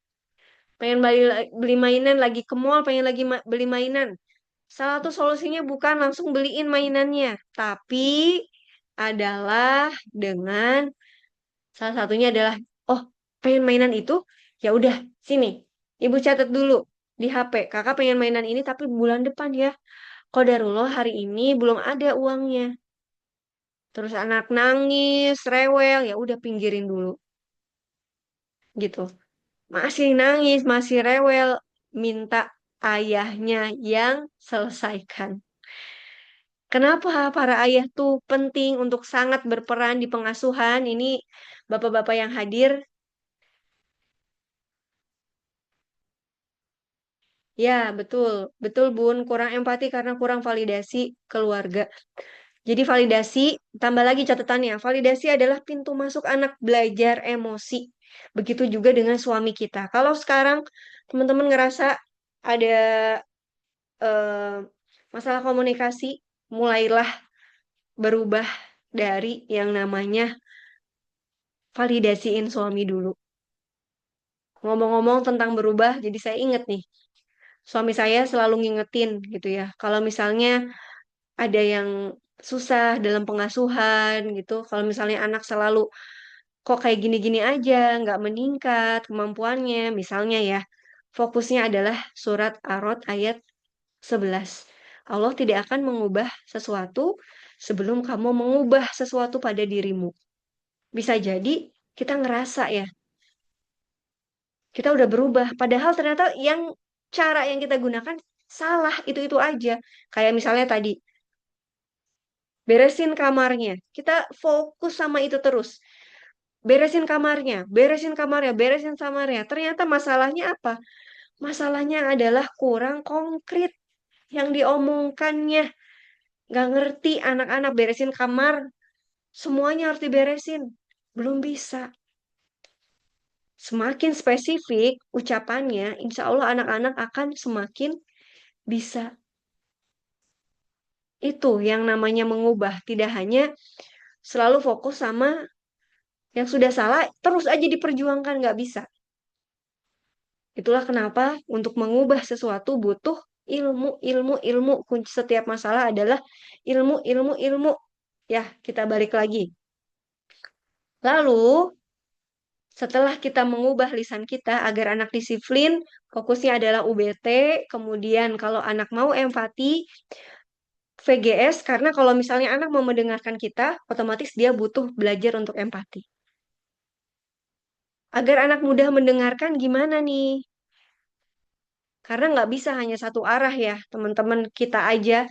pengen beli mainan lagi ke mall, pengen lagi beli mainan. Salah satu solusinya bukan langsung beliin mainannya, tapi adalah dengan salah satunya adalah, oh, pengen mainan itu, ya udah, sini. Ibu catat dulu di HP. Kakak pengen mainan ini tapi bulan depan ya. Qadarullah hari ini belum ada uangnya. Terus anak nangis, rewel, ya udah pinggirin dulu gitu. Masih nangis, masih rewel, minta ayahnya yang selesaikan. Kenapa para ayah tuh penting untuk sangat berperan di pengasuhan? Ini bapak-bapak yang hadir. Ya, betul. Betul, Bun. Kurang empati karena kurang validasi keluarga. Jadi validasi, tambah lagi catatannya. Validasi adalah pintu masuk anak belajar emosi. Begitu juga dengan suami kita. Kalau sekarang teman-teman ngerasa ada eh, masalah komunikasi, mulailah berubah dari yang namanya validasiin suami dulu. Ngomong-ngomong tentang berubah, jadi saya inget nih, suami saya selalu ngingetin gitu ya. Kalau misalnya ada yang susah dalam pengasuhan gitu, kalau misalnya anak selalu kok kayak gini-gini aja, nggak meningkat kemampuannya, misalnya ya, fokusnya adalah surat Ar-Rod ayat 11. Allah tidak akan mengubah sesuatu sebelum kamu mengubah sesuatu pada dirimu. Bisa jadi kita ngerasa ya, kita udah berubah. Padahal ternyata cara yang kita gunakan salah, itu-itu aja. Kayak misalnya tadi, beresin kamarnya. Kita fokus sama itu terus. Beresin kamarnya, beresin kamarnya. Ternyata masalahnya apa? Masalahnya adalah kurang konkret yang diomongkannya. Gak ngerti anak-anak beresin kamar, semuanya harus diberesin. Belum bisa. Semakin spesifik ucapannya, insya Allah anak-anak akan semakin bisa. Itu yang namanya mengubah. Tidak hanya selalu fokus sama yang sudah salah, terus aja diperjuangkan, nggak bisa. Itulah kenapa untuk mengubah sesuatu butuh ilmu, ilmu, ilmu. Kunci setiap masalah adalah ilmu, ilmu, ilmu. Ya, kita balik lagi. Lalu, setelah kita mengubah lisan kita agar anak disiplin, fokusnya adalah UBT. Kemudian kalau anak mau empati, VGS, karena kalau misalnya anak mau mendengarkan kita, otomatis dia butuh belajar untuk empati. Agar anak mudah mendengarkan gimana nih? Karena nggak bisa hanya satu arah ya, teman-teman. Kita aja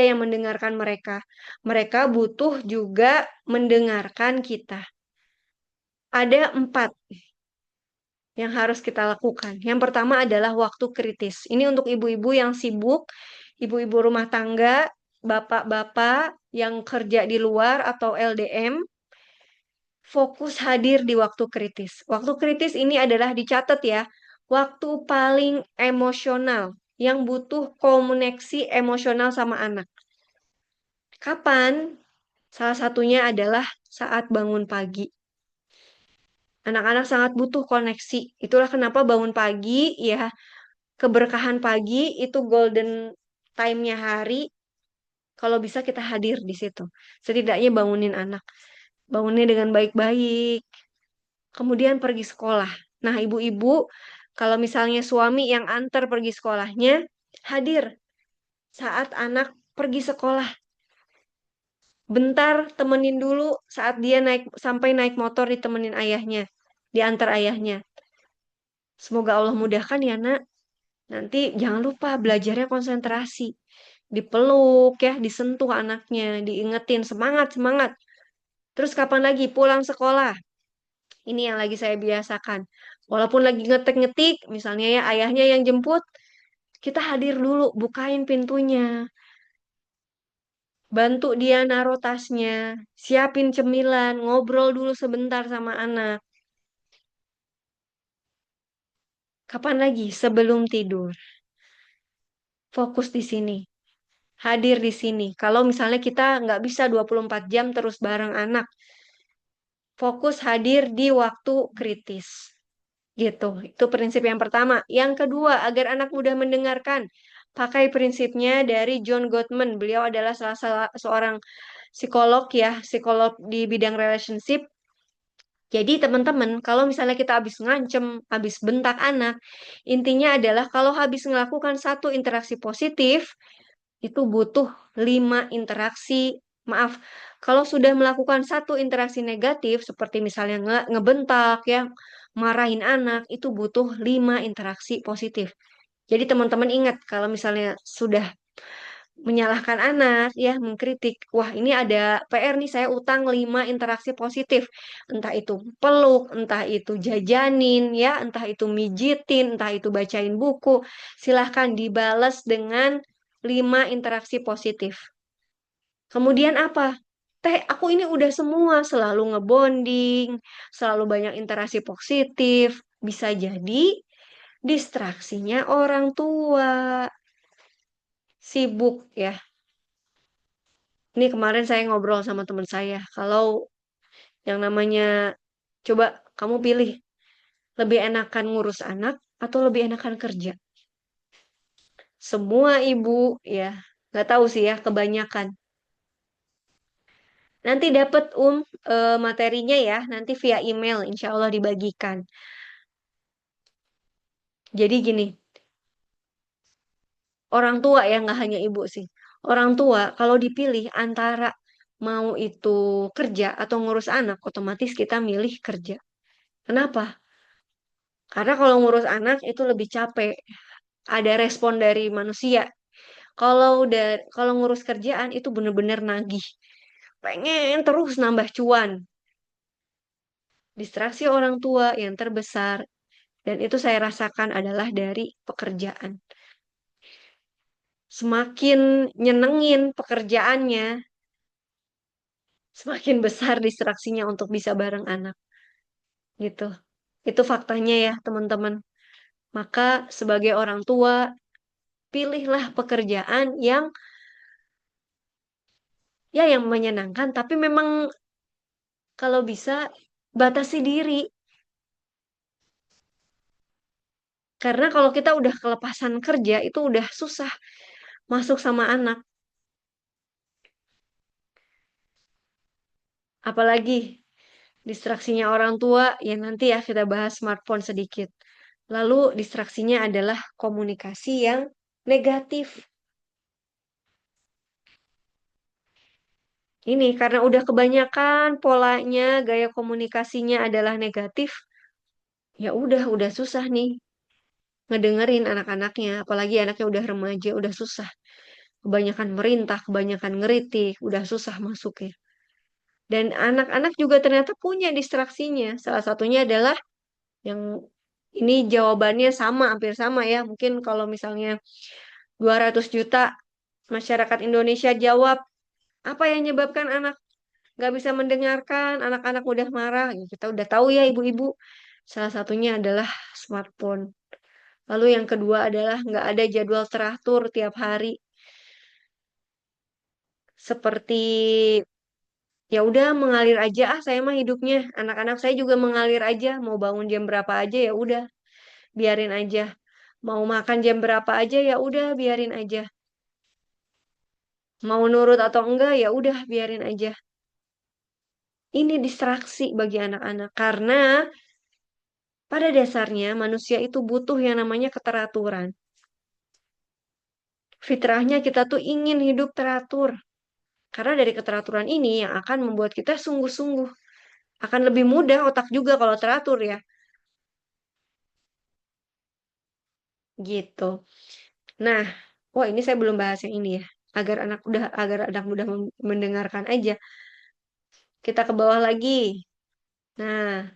yang mendengarkan mereka. Mereka butuh juga mendengarkan kita. Ada 4 yang harus kita lakukan. Yang pertama adalah waktu kritis. Ini untuk ibu-ibu yang sibuk, ibu-ibu rumah tangga, bapak-bapak yang kerja di luar atau LDM, fokus hadir di waktu kritis. Waktu kritis ini adalah dicatat ya, waktu paling emosional yang butuh koneksi emosional sama anak. Kapan? Salah satunya adalah saat bangun pagi. Anak-anak sangat butuh koneksi. Itulah kenapa bangun pagi, ya, keberkahan pagi itu golden time-nya hari. kalau bisa kita hadir di situ. Setidaknya bangunin anak. Bangunnya dengan baik-baik. Kemudian pergi sekolah. Nah, ibu-ibu, kalau misalnya suami yang antar pergi sekolahnya, hadir saat anak pergi sekolah. Bentar, temenin dulu saat dia naik sampai naik motor ditemenin ayahnya, diantar ayahnya. Semoga Allah mudahkan ya, Nak. Nanti jangan lupa belajarnya konsentrasi. Dipeluk ya, disentuh anaknya, diingetin semangat, semangat. Terus kapan lagi pulang sekolah? Ini yang lagi saya biasakan. Walaupun lagi ngetik-ngetik, misalnya ya ayahnya yang jemput, kita hadir dulu, bukain pintunya. Bantu dia naruh tasnya, siapin cemilan, ngobrol dulu sebentar sama anak. Kapan lagi? Sebelum tidur. Fokus di sini. Hadir di sini. Kalau misalnya kita nggak bisa 24 jam terus bareng anak, fokus hadir di waktu kritis. Gitu. Itu prinsip yang pertama. Yang kedua, agar anak mudah mendengarkan, pakai prinsipnya dari John Gottman. Beliau adalah seorang psikolog ya, psikolog di bidang relationship. Jadi teman-teman, kalau misalnya kita habis ngancem, habis bentak anak, intinya adalah kalau habis melakukan satu interaksi positif, itu butuh 5 interaksi. Maaf, kalau sudah melakukan satu interaksi negatif, seperti misalnya ngebentak, ya, marahin anak, itu butuh 5 interaksi positif. Jadi teman-teman ingat, kalau misalnya sudah menyalahkan anak, ya, mengkritik, wah ini ada PR nih, saya utang 5 interaksi positif. Entah itu peluk, entah itu jajanin, ya, entah itu mijitin, entah itu bacain buku. Silahkan dibalas dengan 5 interaksi positif. Kemudian apa? Teh, aku ini udah semua, selalu ngebonding, selalu banyak interaksi positif. Bisa jadi distraksinya orang tua, sibuk ya. Ini kemarin saya ngobrol sama teman saya, kalau yang namanya, coba kamu pilih, lebih enakan ngurus anak atau lebih enakan kerja? Semua ibu ya, nggak tahu sih ya, kebanyakan. Nanti dapat materinya ya, nanti via email insya Allah dibagikan. Jadi gini, orang tua ya nggak hanya ibu sih. Orang tua kalau dipilih antara mau itu kerja atau ngurus anak, otomatis kita milih kerja. Kenapa? Karena kalau ngurus anak itu lebih capek. Ada respon dari manusia. Kalau ngurus kerjaan itu bener-bener nagih. Pengen terus nambah cuan. Distraksi orang tua yang terbesar dan itu saya rasakan adalah dari pekerjaan. Semakin nyenengin pekerjaannya, semakin besar distraksinya untuk bisa bareng anak gitu. Itu faktanya ya, teman-teman. Maka sebagai orang tua, pilihlah pekerjaan yang ya yang menyenangkan, tapi memang kalau bisa batasi diri. Karena kalau kita udah kelepasan kerja, itu udah susah masuk sama anak. Apalagi distraksinya orang tua, ya nanti ya kita bahas smartphone sedikit. Lalu distraksinya adalah komunikasi yang negatif. Ini karena udah kebanyakan polanya, gaya komunikasinya adalah negatif, ya udah susah nih ngedengerin anak-anaknya, apalagi anaknya udah remaja, udah susah. Kebanyakan merintah, kebanyakan ngeritik, udah susah masuknya. Dan anak-anak juga ternyata punya distraksinya. Salah satunya adalah yang ini jawabannya sama, hampir sama ya. Mungkin kalau misalnya 200 juta masyarakat Indonesia jawab, apa yang menyebabkan anak nggak bisa mendengarkan, anak-anak mudah marah? Ya, kita udah tahu ya ibu-ibu. Salah satunya adalah smartphone. Lalu yang kedua adalah nggak ada jadwal teratur tiap hari. Seperti ya udah mengalir aja ah saya mah hidupnya. Anak-anak saya juga mengalir aja, mau bangun jam berapa aja ya udah, biarin aja. Mau makan jam berapa aja ya udah biarin aja. Mau nurut atau enggak ya udah biarin aja. Ini distraksi bagi anak-anak karena pada dasarnya manusia itu butuh yang namanya keteraturan. Fitrahnya kita tuh ingin hidup teratur. Karena dari keteraturan ini yang akan membuat kita sungguh-sungguh. Akan lebih mudah otak juga kalau teratur ya. Gitu. Nah, wah ini saya belum bahas yang ini ya. Agar anak mudah mendengarkan aja. Kita ke bawah lagi. Nah,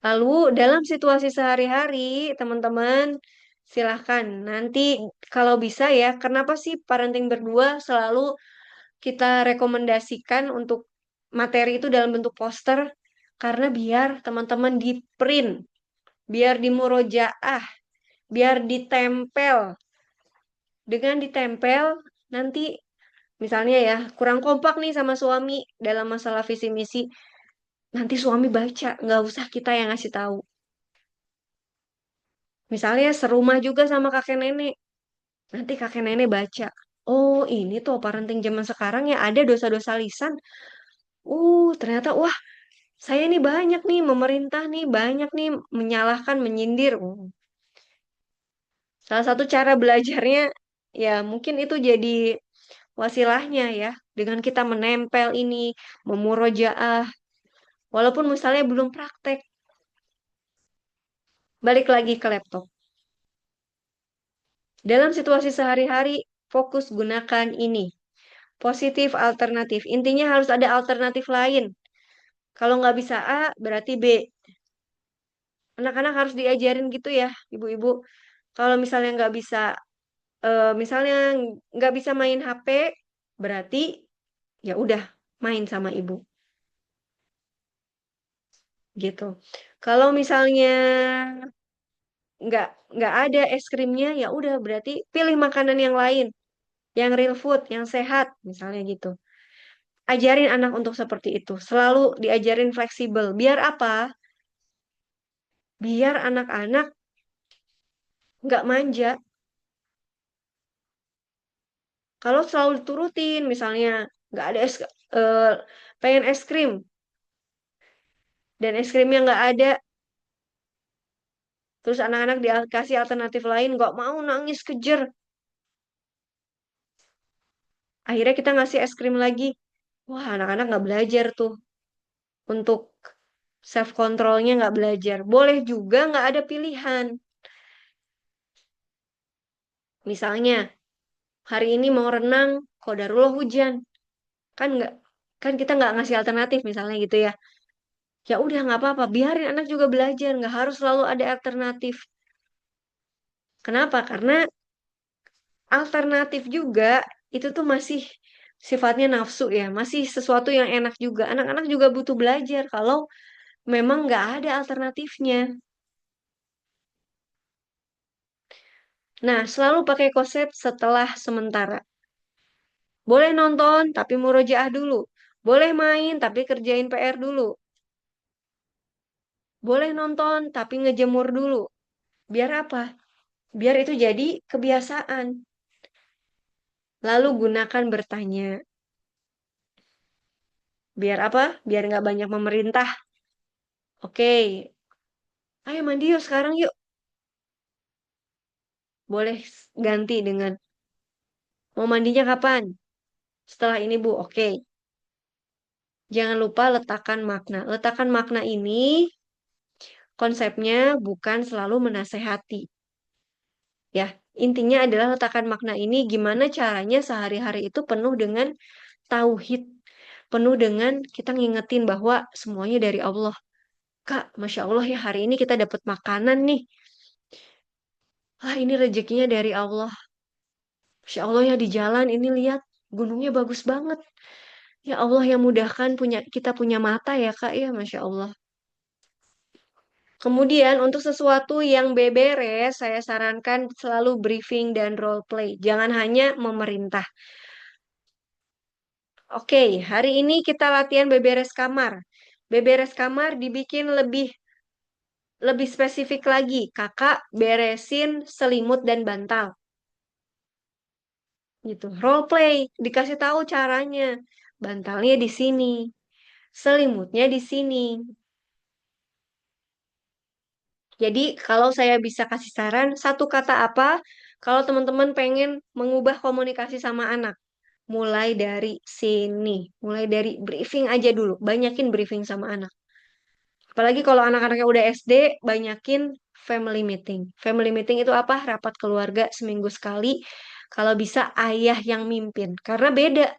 lalu dalam situasi sehari-hari, teman-teman, silahkan. Nanti kalau bisa ya, kenapa sih parenting berdua selalu kita rekomendasikan untuk materi itu dalam bentuk poster? Karena biar teman-teman di print, biar dimurojaah, biar ditempel. Dengan ditempel, nanti misalnya ya, kurang kompak nih sama suami dalam masalah visi misi, nanti suami baca, nggak usah kita yang ngasih tahu. Misalnya serumah juga sama kakek nenek. Nanti kakek nenek baca. Oh, ini tuh parenting zaman sekarang ya ada dosa-dosa lisan. Ternyata wah, saya nih banyak nih memerintah nih banyak nih menyalahkan, menyindir. Salah satu cara belajarnya ya mungkin itu jadi wasilahnya ya dengan kita menempel ini, memurojaah walaupun misalnya belum praktek. Balik lagi ke laptop. Dalam situasi sehari-hari fokus gunakan ini. Positif alternatif. Intinya harus ada alternatif lain. Kalau nggak bisa A, berarti B. Anak-anak harus diajarin gitu ya, ibu-ibu. Kalau misalnya nggak bisa, misalnya nggak bisa main HP, berarti ya udah main sama ibu gitu. Kalau misalnya nggak nggak ada es krimnya, ya udah berarti pilih makanan yang lain, yang real food, yang sehat, misalnya gitu. Ajarin anak untuk seperti itu. Selalu diajarin fleksibel. Biar apa? Biar anak-anak nggak manja. Kalau selalu diturutin, misalnya nggak ada eh, pengen es krim dan es krimnya nggak ada, terus anak-anak dikasih alternatif lain, nggak mau nangis kejer. Akhirnya kita ngasih es krim lagi. Wah, anak-anak nggak belajar tuh untuk self controlnya nggak belajar. Boleh juga nggak ada pilihan. Misalnya hari ini mau renang, qadarullah hujan, kan nggak kan kita nggak ngasih alternatif misalnya gitu ya. Ya udah nggak apa-apa, biarin anak juga belajar, nggak harus selalu ada alternatif. Kenapa? Karena alternatif juga itu tuh masih sifatnya nafsu ya, masih sesuatu yang enak juga. Anak-anak juga butuh belajar kalau memang nggak ada alternatifnya. Nah, selalu pakai konsep setelah sementara. Boleh nonton, tapi murojaah dulu. Boleh main, tapi kerjain PR dulu. Boleh nonton, tapi ngejemur dulu. Biar apa? Biar itu jadi kebiasaan. Lalu gunakan bertanya. Biar apa? Biar nggak banyak memerintah. Oke, ayo mandi yuk sekarang yuk. Boleh ganti dengan mau mandinya kapan? Setelah ini Bu, oke. Jangan lupa letakkan makna. Letakkan makna ini konsepnya bukan selalu menasehati. Ya, intinya adalah letakkan makna ini gimana caranya sehari-hari itu penuh dengan tauhid. Penuh dengan kita ngingetin bahwa semuanya dari Allah. Kak, Masya Allah ya hari ini kita dapat makanan nih. Ah, ini rezekinya dari Allah. Masya Allah ya di jalan ini lihat gunungnya bagus banget. Ya Allah yang mudahkan kita punya mata ya Kak ya Masya Allah. Kemudian untuk sesuatu yang beberes saya sarankan selalu briefing dan role play. Jangan hanya memerintah. Oke, hari ini kita latihan beberes kamar. Beberes kamar dibikin lebih lebih spesifik lagi. Kakak beresin selimut dan bantal. gitu. Role play, dikasih tahu caranya. Bantalnya di sini, selimutnya di sini. Jadi kalau saya bisa kasih saran, satu kata apa kalau teman-teman pengen mengubah komunikasi sama anak? Mulai dari sini, mulai dari briefing aja dulu, banyakin briefing sama anak. Apalagi kalau anak-anaknya udah SD, banyakin family meeting. Family meeting itu apa? Rapat keluarga seminggu sekali. Kalau bisa ayah yang mimpin. Karena beda.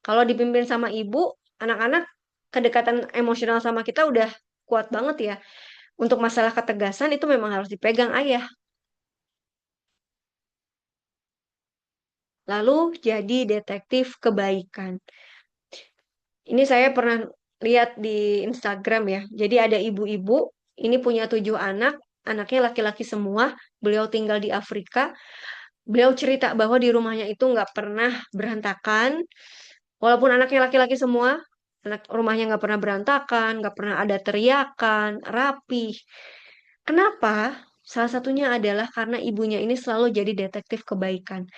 Kalau dipimpin sama ibu, anak-anak kedekatan emosional sama kita udah kuat banget ya. Untuk masalah ketegasan itu memang harus dipegang ayah. Lalu jadi detektif kebaikan. Ini saya pernah lihat di Instagram ya. Jadi ada ibu-ibu, ini punya 7 anak, anaknya laki-laki semua. Beliau tinggal di Afrika. Beliau cerita bahwa di rumahnya itu nggak pernah berantakan. Walaupun anaknya laki-laki semua, anak rumahnya nggak pernah berantakan, nggak pernah ada teriakan, rapi. Kenapa? Salah satunya adalah karena ibunya ini selalu jadi detektif kebaikan.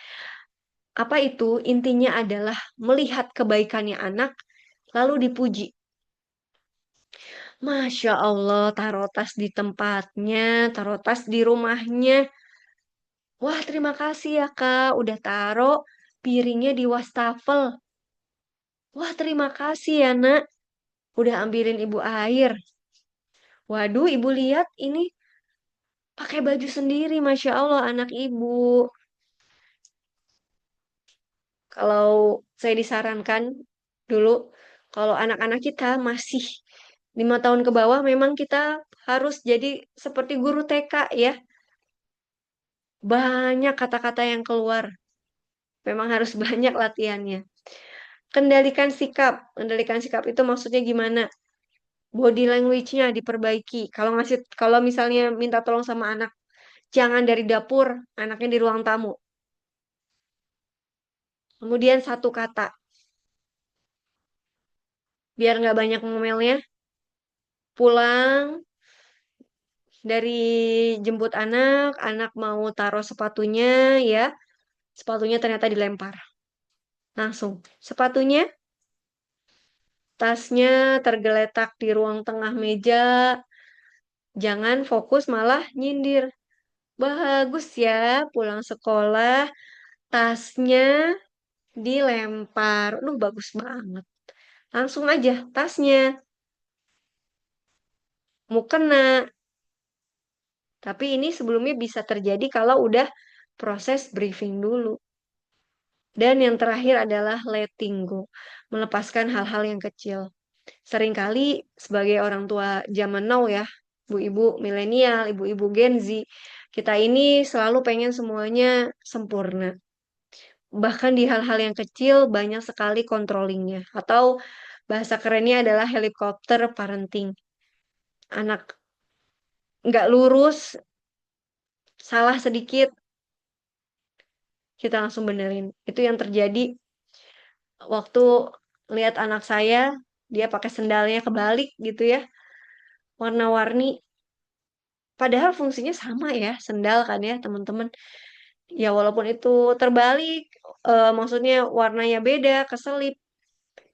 Apa itu? Intinya adalah melihat kebaikannya anak, lalu dipuji. Masya Allah, taruh tas di tempatnya, taruh tas di rumahnya. Wah, terima kasih ya Kak, udah taruh piringnya di wastafel. Wah, terima kasih ya Nak, udah ambilin ibu air. Waduh, ibu lihat ini pakai baju sendiri, Masya Allah, anak ibu. Kalau saya disarankan dulu, kalau anak-anak kita masih 5 tahun ke bawah, memang kita harus jadi seperti guru TK ya. Banyak kata-kata yang keluar. Memang harus banyak latihannya. Kendalikan sikap. Kendalikan sikap itu maksudnya gimana? Body language-nya diperbaiki. Kalau misalnya minta tolong sama anak, jangan dari dapur, anaknya di ruang tamu. Kemudian satu kata, biar nggak banyak ngomelnya. Pulang dari jemput anak, anak mau taruh sepatunya, ya, sepatunya ternyata dilempar. Langsung, sepatunya, tasnya tergeletak di ruang tengah meja. Jangan fokus malah nyindir. Bagus ya, pulang sekolah, tasnya dilempar. Bagus banget. Langsung aja, tasnya mau kena. Tapi ini sebelumnya bisa terjadi kalau udah proses briefing dulu. Dan yang terakhir adalah letting go, melepaskan hal-hal yang kecil. Seringkali sebagai orang tua zaman now ya, ibu-ibu milenial, ibu-ibu Gen Z, kita ini selalu pengen semuanya sempurna. Bahkan di hal-hal yang kecil banyak sekali controllingnya. Atau bahasa kerennya adalah helikopter parenting. Anak nggak lurus, salah sedikit, kita langsung benerin. Itu yang terjadi waktu lihat anak saya, dia pakai sendalnya kebalik gitu ya, warna-warni. Padahal fungsinya sama ya, sendal kan ya teman-teman. Ya walaupun itu terbalik, maksudnya warnanya beda, keselip,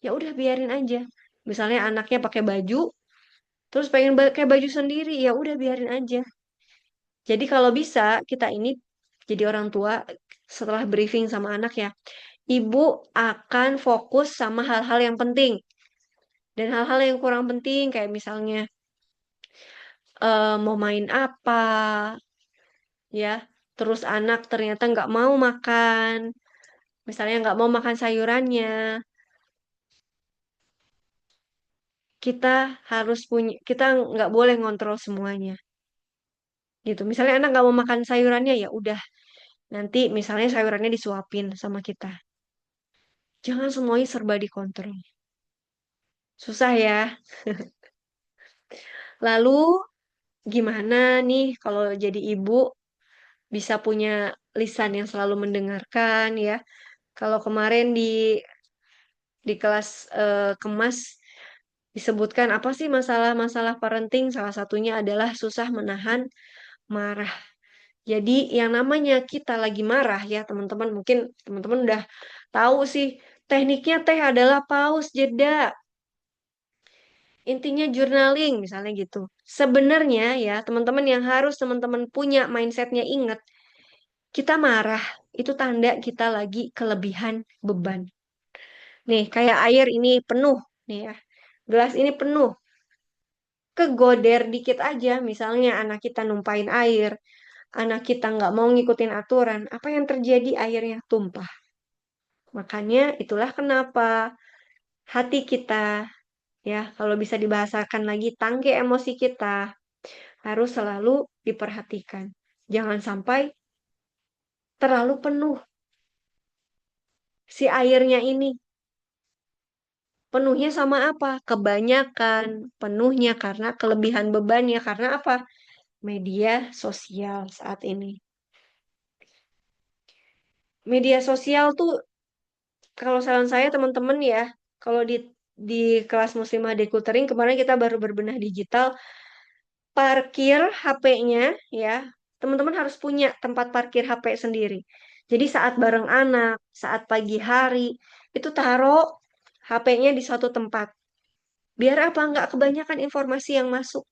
ya udah biarin aja. Misalnya anaknya pakai baju, terus pengen pakai baju sendiri, ya udah biarin aja. Jadi kalau bisa kita ini jadi orang tua setelah briefing sama anak ya, ibu akan fokus sama hal-hal yang penting dan hal-hal yang kurang penting kayak misalnya mau main apa, ya. Terus anak ternyata nggak mau makan, misalnya nggak mau makan sayurannya, kita kita nggak boleh ngontrol semuanya. Gitu. Misalnya anak nggak mau makan sayurannya, ya udah. Nanti misalnya sayurannya disuapin sama kita. Jangan semuanya serba dikontrol. Susah ya. Lalu gimana nih kalau jadi ibu bisa punya lisan yang selalu mendengarkan ya. Kalau kemarin di kelas kemas disebutkan apa sih masalah-masalah parenting? Salah satunya adalah susah menahan marah. Jadi yang namanya kita lagi marah ya teman-teman, mungkin teman-teman udah tahu sih tekniknya teh adalah pause jeda. Intinya journaling misalnya gitu. Sebenarnya ya teman-teman yang harus teman-teman punya mindsetnya ingat, kita marah itu tanda kita lagi kelebihan beban. Nih kayak air ini penuh nih ya. Gelas ini penuh. Kegoder dikit aja misalnya anak kita numpain air, anak kita nggak mau ngikutin aturan, apa yang terjadi airnya tumpah. Makanya itulah kenapa hati kita ya kalau bisa dibahasakan lagi tangke emosi kita harus selalu diperhatikan. Jangan sampai terlalu penuh si airnya ini. Penuhnya sama apa? Kebanyakan. Penuhnya karena kelebihan bebannya. Karena apa? Media sosial saat ini. Media sosial tuh, kalau saran saya teman-teman ya, kalau di kelas Muslimah Decluttering, kemarin kita baru berbenah digital, parkir HP-nya ya, teman-teman harus punya tempat parkir HP sendiri. Jadi saat bareng anak, saat pagi hari, itu taruh HP-nya di suatu tempat. Biar apa? Nggak kebanyakan informasi yang masuk.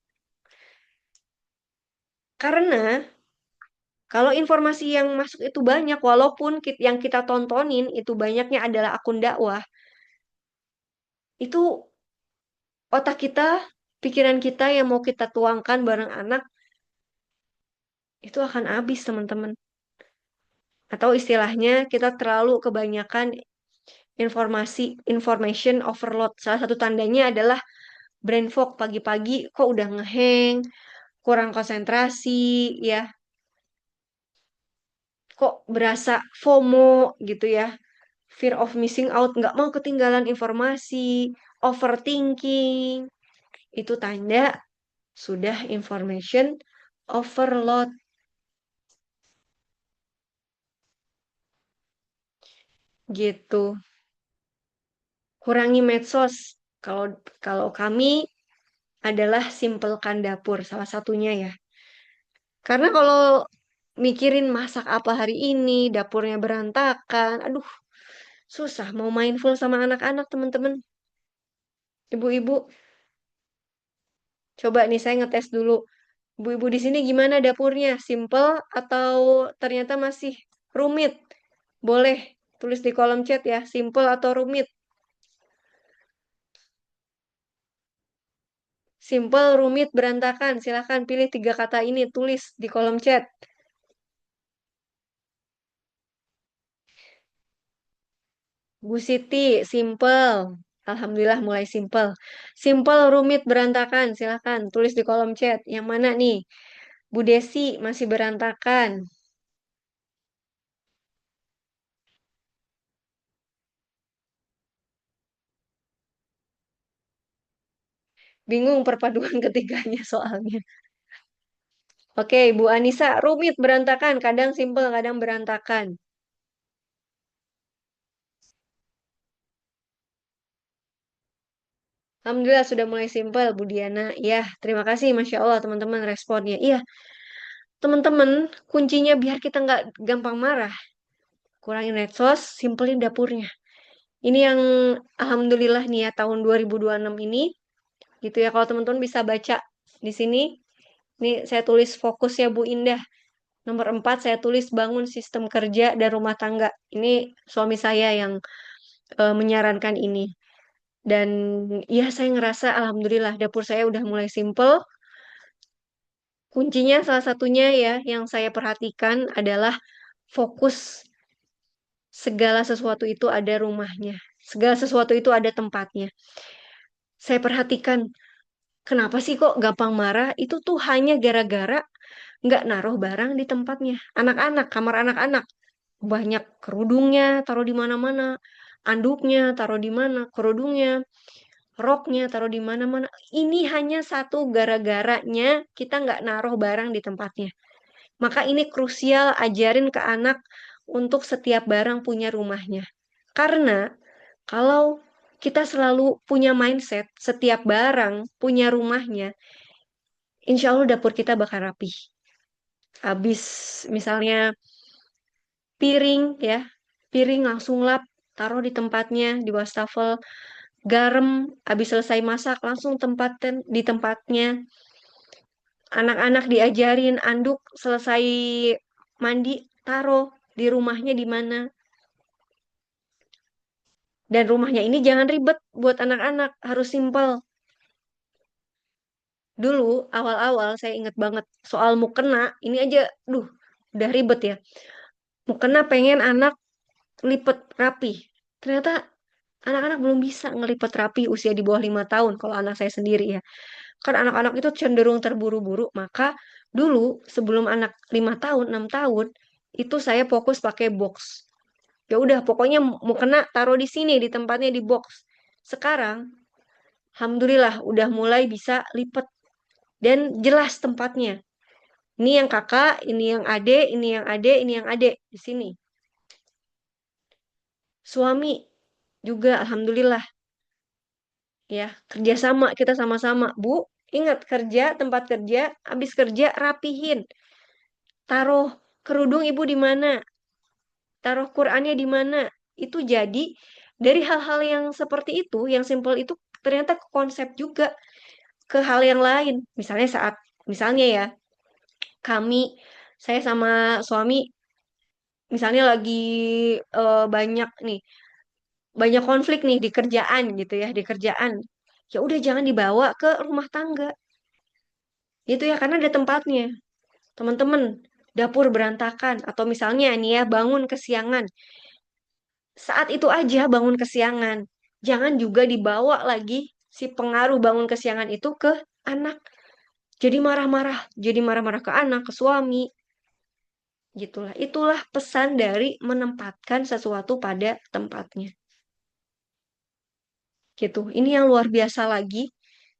Karena kalau informasi yang masuk itu banyak, walaupun yang kita tontonin itu banyaknya adalah akun dakwah, itu otak kita, pikiran kita yang mau kita tuangkan bareng anak, itu akan habis teman-teman. Atau istilahnya kita terlalu kebanyakan information overload. Salah satu tandanya adalah brain fog pagi-pagi kok udah ngeheng, kurang konsentrasi, ya, kok berasa FOMO gitu ya, fear of missing out, nggak mau ketinggalan informasi, overthinking, itu tanda sudah information overload gitu. Kurangi medsos. Kalau kalau kami adalah simpelkan dapur salah satunya ya. Karena kalau mikirin masak apa hari ini, dapurnya berantakan, aduh, susah mau mindful sama anak-anak, teman-teman. Ibu-ibu, coba nih saya ngetes dulu. Ibu-ibu di sini gimana dapurnya? Simple atau ternyata masih rumit? Boleh tulis di kolom chat ya, simple atau rumit. Simple, rumit, berantakan. Silahkan pilih tiga kata ini, tulis di kolom chat. Bu Siti, simple. Alhamdulillah mulai simple. Simple, rumit, berantakan. Silahkan tulis di kolom chat. Yang mana nih? Bu Desi masih berantakan. Bingung perpaduan ketiganya soalnya. Oke, Bu Anissa, rumit, berantakan. Kadang simple, kadang berantakan. Alhamdulillah sudah mulai simple, Bu Diana. Ya, terima kasih, Masya Allah, teman-teman responnya. Iya, teman-teman, kuncinya biar kita nggak gampang marah. Kurangin medsos, simpelin dapurnya. Ini yang alhamdulillah nih ya tahun 2026 ini gitu ya kalau teman-teman bisa baca di sini. Ini saya tulis fokus ya Bu Indah. Nomor 4 saya tulis bangun sistem kerja dan rumah tangga. Ini suami saya yang menyarankan ini. Dan ya saya ngerasa alhamdulillah dapur saya udah mulai simple. Kuncinya salah satunya ya yang saya perhatikan adalah fokus, segala sesuatu itu ada rumahnya. Segala sesuatu itu ada tempatnya. Saya perhatikan kenapa sih kok gampang marah? Itu tuh hanya gara-gara nggak naruh barang di tempatnya. Anak-anak, kamar anak-anak, banyak kerudungnya, taruh di mana-mana. Anduknya, taruh di mana? Kerudungnya, roknya, taruh di mana-mana. Ini hanya satu gara-garanya kita nggak naruh barang di tempatnya. Maka ini krusial ajarin ke anak untuk setiap barang punya rumahnya. Karena kalau kita selalu punya mindset, setiap barang punya rumahnya, insya Allah dapur kita bakal rapi. Habis misalnya piring ya, piring langsung lap, taruh di tempatnya, di wastafel. Garam, habis selesai masak langsung tempatin di tempatnya. Anak-anak diajarin anduk selesai mandi, taruh di rumahnya di mana. Dan rumahnya ini jangan ribet buat anak-anak, harus simpel. Dulu awal-awal saya inget banget soal mukena, ini aja, duh, udah ribet ya. Mukena pengen anak lipet rapi. Ternyata anak-anak belum bisa ngelipet rapi usia di bawah 5 tahun kalau anak saya sendiri ya. Kan anak-anak itu cenderung terburu-buru, maka dulu sebelum anak 5 tahun, 6 tahun, itu saya fokus pakai box. Ya udah, pokoknya mau kena taruh di sini, di tempatnya di box. Sekarang, alhamdulillah udah mulai bisa lipet dan jelas tempatnya. Ini yang kakak, ini yang ade, ini yang ade, ini yang ade di sini. Suami juga alhamdulillah ya, kerjasama kita sama-sama. Bu, ingat kerja, tempat kerja, habis kerja rapihin. Taruh kerudung ibu di mana? Taruh Qurannya di mana? Itu jadi dari hal-hal yang seperti itu, yang simpel itu ternyata ke konsep juga ke hal yang lain. Misalnya ya, kami saya sama suami misalnya lagi banyak nih, banyak konflik nih di kerjaan gitu ya, di kerjaan. Ya udah jangan dibawa ke rumah tangga. Gitu ya, karena ada tempatnya. Teman-teman, dapur berantakan atau misalnya nih ya bangun kesiangan. Saat itu aja bangun kesiangan. Jangan juga dibawa lagi si pengaruh bangun kesiangan itu ke anak. Jadi marah-marah ke anak, ke suami. Gitulah. Itulah pesan dari menempatkan sesuatu pada tempatnya. Gitu. Ini yang luar biasa lagi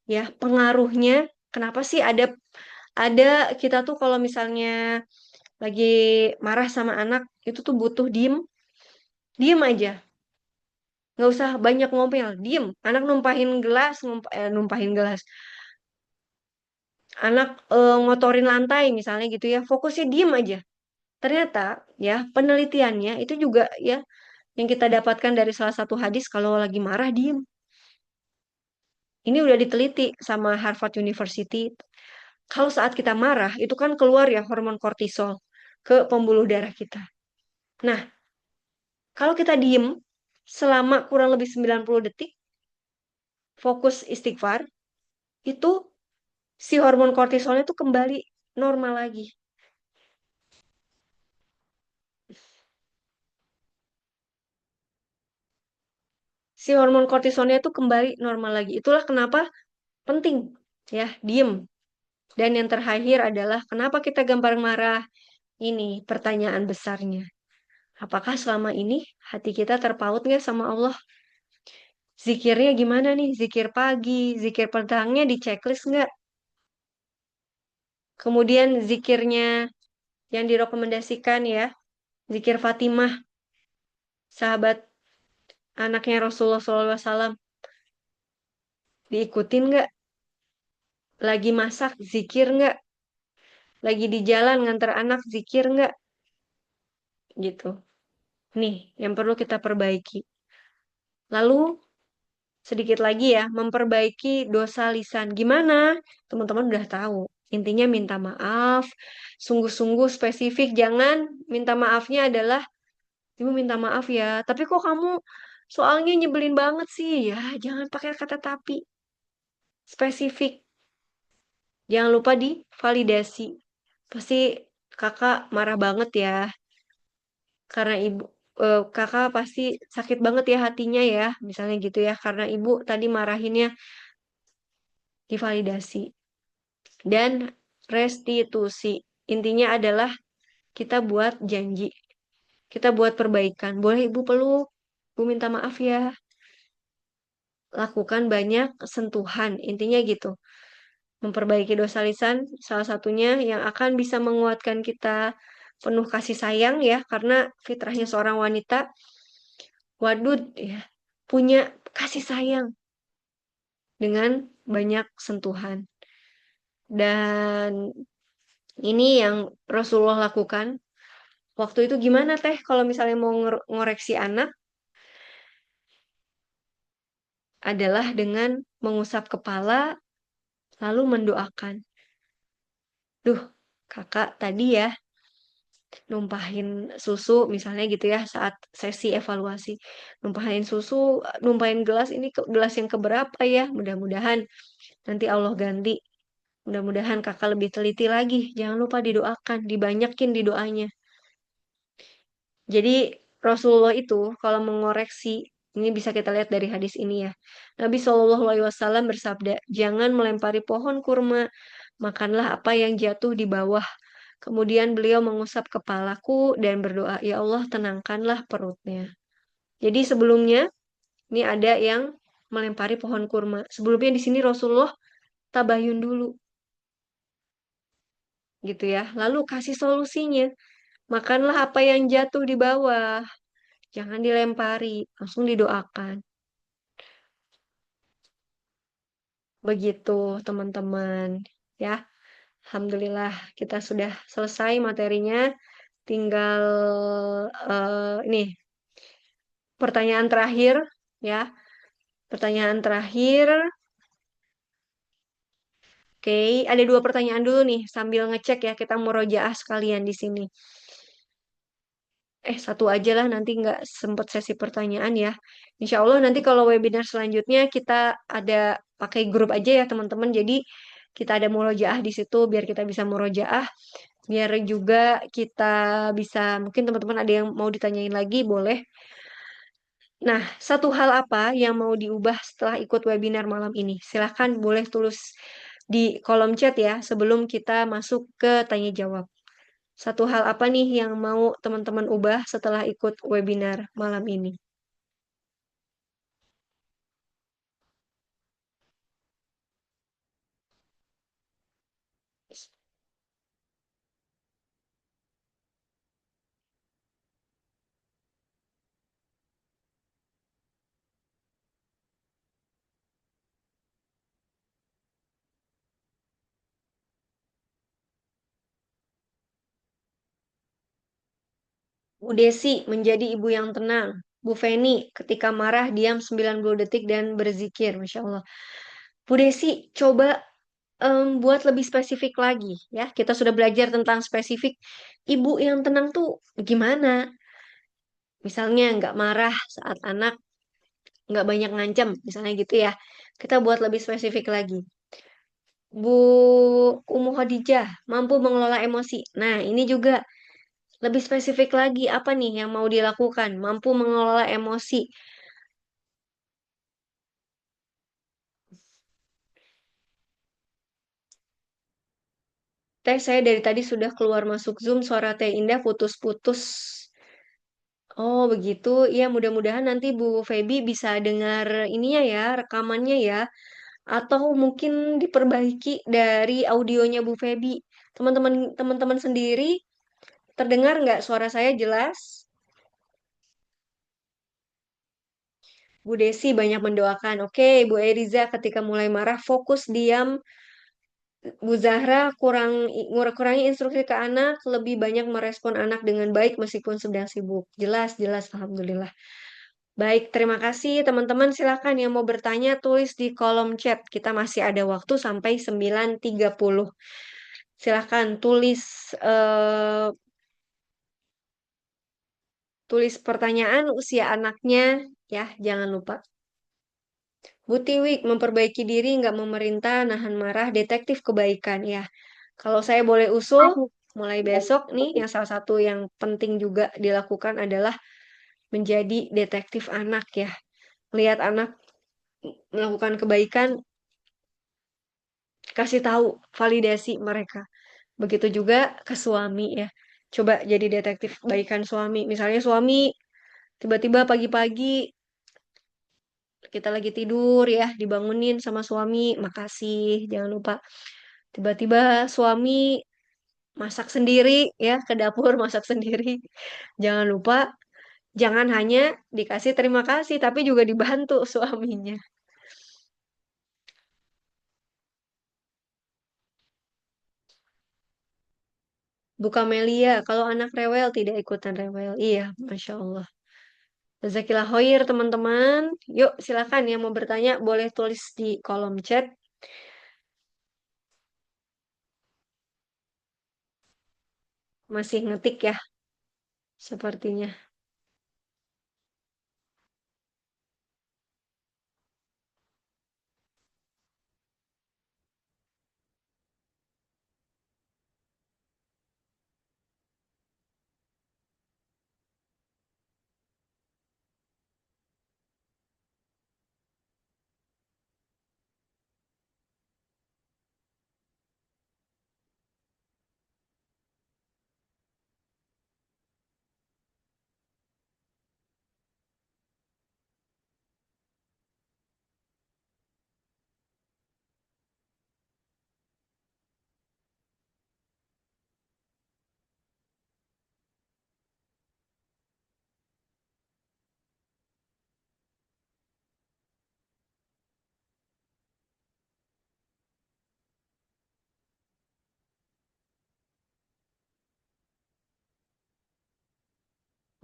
ya pengaruhnya. Kenapa sih ada kita tuh kalau misalnya lagi marah sama anak itu tuh butuh diem, diem aja. Nggak usah banyak ngomel, diem. Anak numpahin gelas. Anak ngotorin lantai misalnya gitu ya, fokusnya diem aja. Ternyata ya penelitiannya itu juga ya yang kita dapatkan dari salah satu hadis kalau lagi marah diem. Ini udah diteliti sama Harvard University. Kalau saat kita marah itu kan keluar ya hormon kortisol ke pembuluh darah kita. Nah, kalau kita diem selama kurang lebih 90 detik, fokus istighfar, itu si hormon kortisolnya itu kembali normal lagi. Si hormon kortisolnya itu kembali normal lagi. Itulah kenapa penting ya, diem. Dan yang terakhir adalah kenapa kita gampang marah? Ini pertanyaan besarnya. Apakah selama ini hati kita terpaut nggak sama Allah? Zikirnya gimana nih? Zikir pagi, zikir petangnya di checklist nggak? Kemudian zikirnya yang direkomendasikan ya, zikir Fatimah, sahabat anaknya Rasulullah SAW, diikutin nggak? Lagi masak, zikir nggak? Lagi di jalan nganter anak, zikir nggak? Gitu. Nih, yang perlu kita perbaiki. Lalu, sedikit lagi ya, memperbaiki dosa lisan. Gimana? Teman-teman udah tahu. Intinya minta maaf, sungguh-sungguh spesifik. Jangan minta maafnya adalah, ibu minta maaf ya, tapi kok kamu soalnya nyebelin banget sih. Ya, jangan pakai kata tapi. Spesifik. Jangan lupa divalidasi. Pasti kakak marah banget ya. Karena kakak pasti sakit banget ya hatinya ya. Misalnya gitu ya. Karena ibu tadi marahinnya divalidasi. Dan restitusi. Intinya adalah kita buat janji. Kita buat perbaikan. Boleh ibu peluk. Ibu minta maaf ya. Lakukan banyak sentuhan. Intinya gitu. Memperbaiki dosa lisan salah satunya yang akan bisa menguatkan kita penuh kasih sayang ya karena fitrahnya seorang wanita wadud ya punya kasih sayang dengan banyak sentuhan dan Ini yang Rasulullah lakukan. Waktu itu gimana teh kalau misalnya mau ngoreksi anak adalah dengan mengusap kepala lalu mendoakan. Duh, kakak tadi ya numpahin susu misalnya gitu ya saat sesi evaluasi. Numpahin susu, numpahin gelas ini ke gelas yang keberapa ya? Mudah-mudahan nanti Allah ganti. Mudah-mudahan kakak lebih teliti lagi. Jangan lupa didoakan, dibanyakin di doanya. Jadi Rasulullah itu kalau mengoreksi, ini bisa kita lihat dari hadis ini ya. Nabi Shallallahu Alaihi Wasallam bersabda, jangan melempari pohon kurma, makanlah apa yang jatuh di bawah. Kemudian beliau mengusap kepalaku dan berdoa, ya Allah tenangkanlah perutnya. Jadi sebelumnya ini ada yang melempari pohon kurma. Sebelumnya di sini Rasulullah tabayun dulu gitu ya. Lalu kasih solusinya. Makanlah apa yang jatuh di bawah. Jangan dilempari, langsung didoakan. Begitu, teman-teman. Ya, Alhamdulillah kita sudah selesai materinya. Tinggal ini pertanyaan terakhir, ya. Pertanyaan terakhir. Oke, ada dua pertanyaan dulu nih sambil ngecek ya. Kita murojaah sekalian di sini. Satu aja lah, nanti nggak sempet sesi pertanyaan ya. Insya Allah nanti kalau webinar selanjutnya kita ada pakai grup aja ya teman-teman. Jadi kita ada murojaah di situ biar kita bisa murojaah. Biar juga kita bisa, mungkin teman-teman ada yang mau ditanyain lagi, boleh. Nah, satu hal apa yang mau diubah setelah ikut webinar malam ini? Silahkan boleh tulis di kolom chat ya sebelum kita masuk ke tanya jawab. Satu hal apa nih yang mau teman-teman ubah setelah ikut webinar malam ini? Bu Desi menjadi ibu yang tenang. Bu Feni ketika marah diam 90 detik dan berzikir. Masya Allah. Bu Desi coba buat lebih spesifik lagi ya. Kita sudah belajar tentang spesifik. Ibu yang tenang tuh gimana? Misalnya nggak marah saat anak nggak banyak ngancem. Misalnya gitu ya. Kita buat lebih spesifik lagi. Bu Umu Khadijah mampu mengelola emosi. Nah, ini juga lebih spesifik lagi, apa nih yang mau dilakukan? Mampu mengelola emosi. Teh, saya dari tadi sudah keluar masuk Zoom, suara Teh Indah putus-putus. Oh, begitu. Ya, mudah-mudahan nanti Bu Feby bisa dengar ininya ya, rekamannya ya. Atau mungkin diperbaiki dari audionya Bu Feby. Teman-teman sendiri terdengar nggak suara saya jelas? Bu Desi banyak mendoakan. Oke, Bu Eriza ketika mulai marah fokus diam. Bu Zahra kurangi instruksi ke anak, lebih banyak merespon anak dengan baik meskipun sedang sibuk. Jelas, jelas, alhamdulillah. Baik, terima kasih teman-teman. Silakan yang mau bertanya tulis di kolom chat. Kita masih ada waktu sampai 9.30. Silakan eh, tulis pertanyaan usia anaknya ya, jangan lupa. Bu Tiwik, memperbaiki diri, nggak memerintah, nahan marah, detektif kebaikan. Ya, kalau saya boleh usul, mulai besok nih, yang salah satu yang penting juga dilakukan adalah menjadi detektif anak ya. Lihat anak melakukan kebaikan, kasih tahu, validasi mereka. Begitu juga ke suami ya. Coba jadi detektif kebaikan suami. Misalnya suami tiba-tiba pagi-pagi kita lagi tidur ya, dibangunin sama suami, makasih, jangan lupa. Tiba-tiba suami masak sendiri ya, ke dapur masak sendiri. Jangan lupa, jangan hanya dikasih terima kasih, tapi juga dibantu suaminya. Bu Kamelia, kalau anak rewel tidak ikutan rewel. Iya, Masya Allah. Jazakillah khair teman-teman. Yuk silakan yang mau bertanya boleh tulis di kolom chat. Masih ngetik ya sepertinya.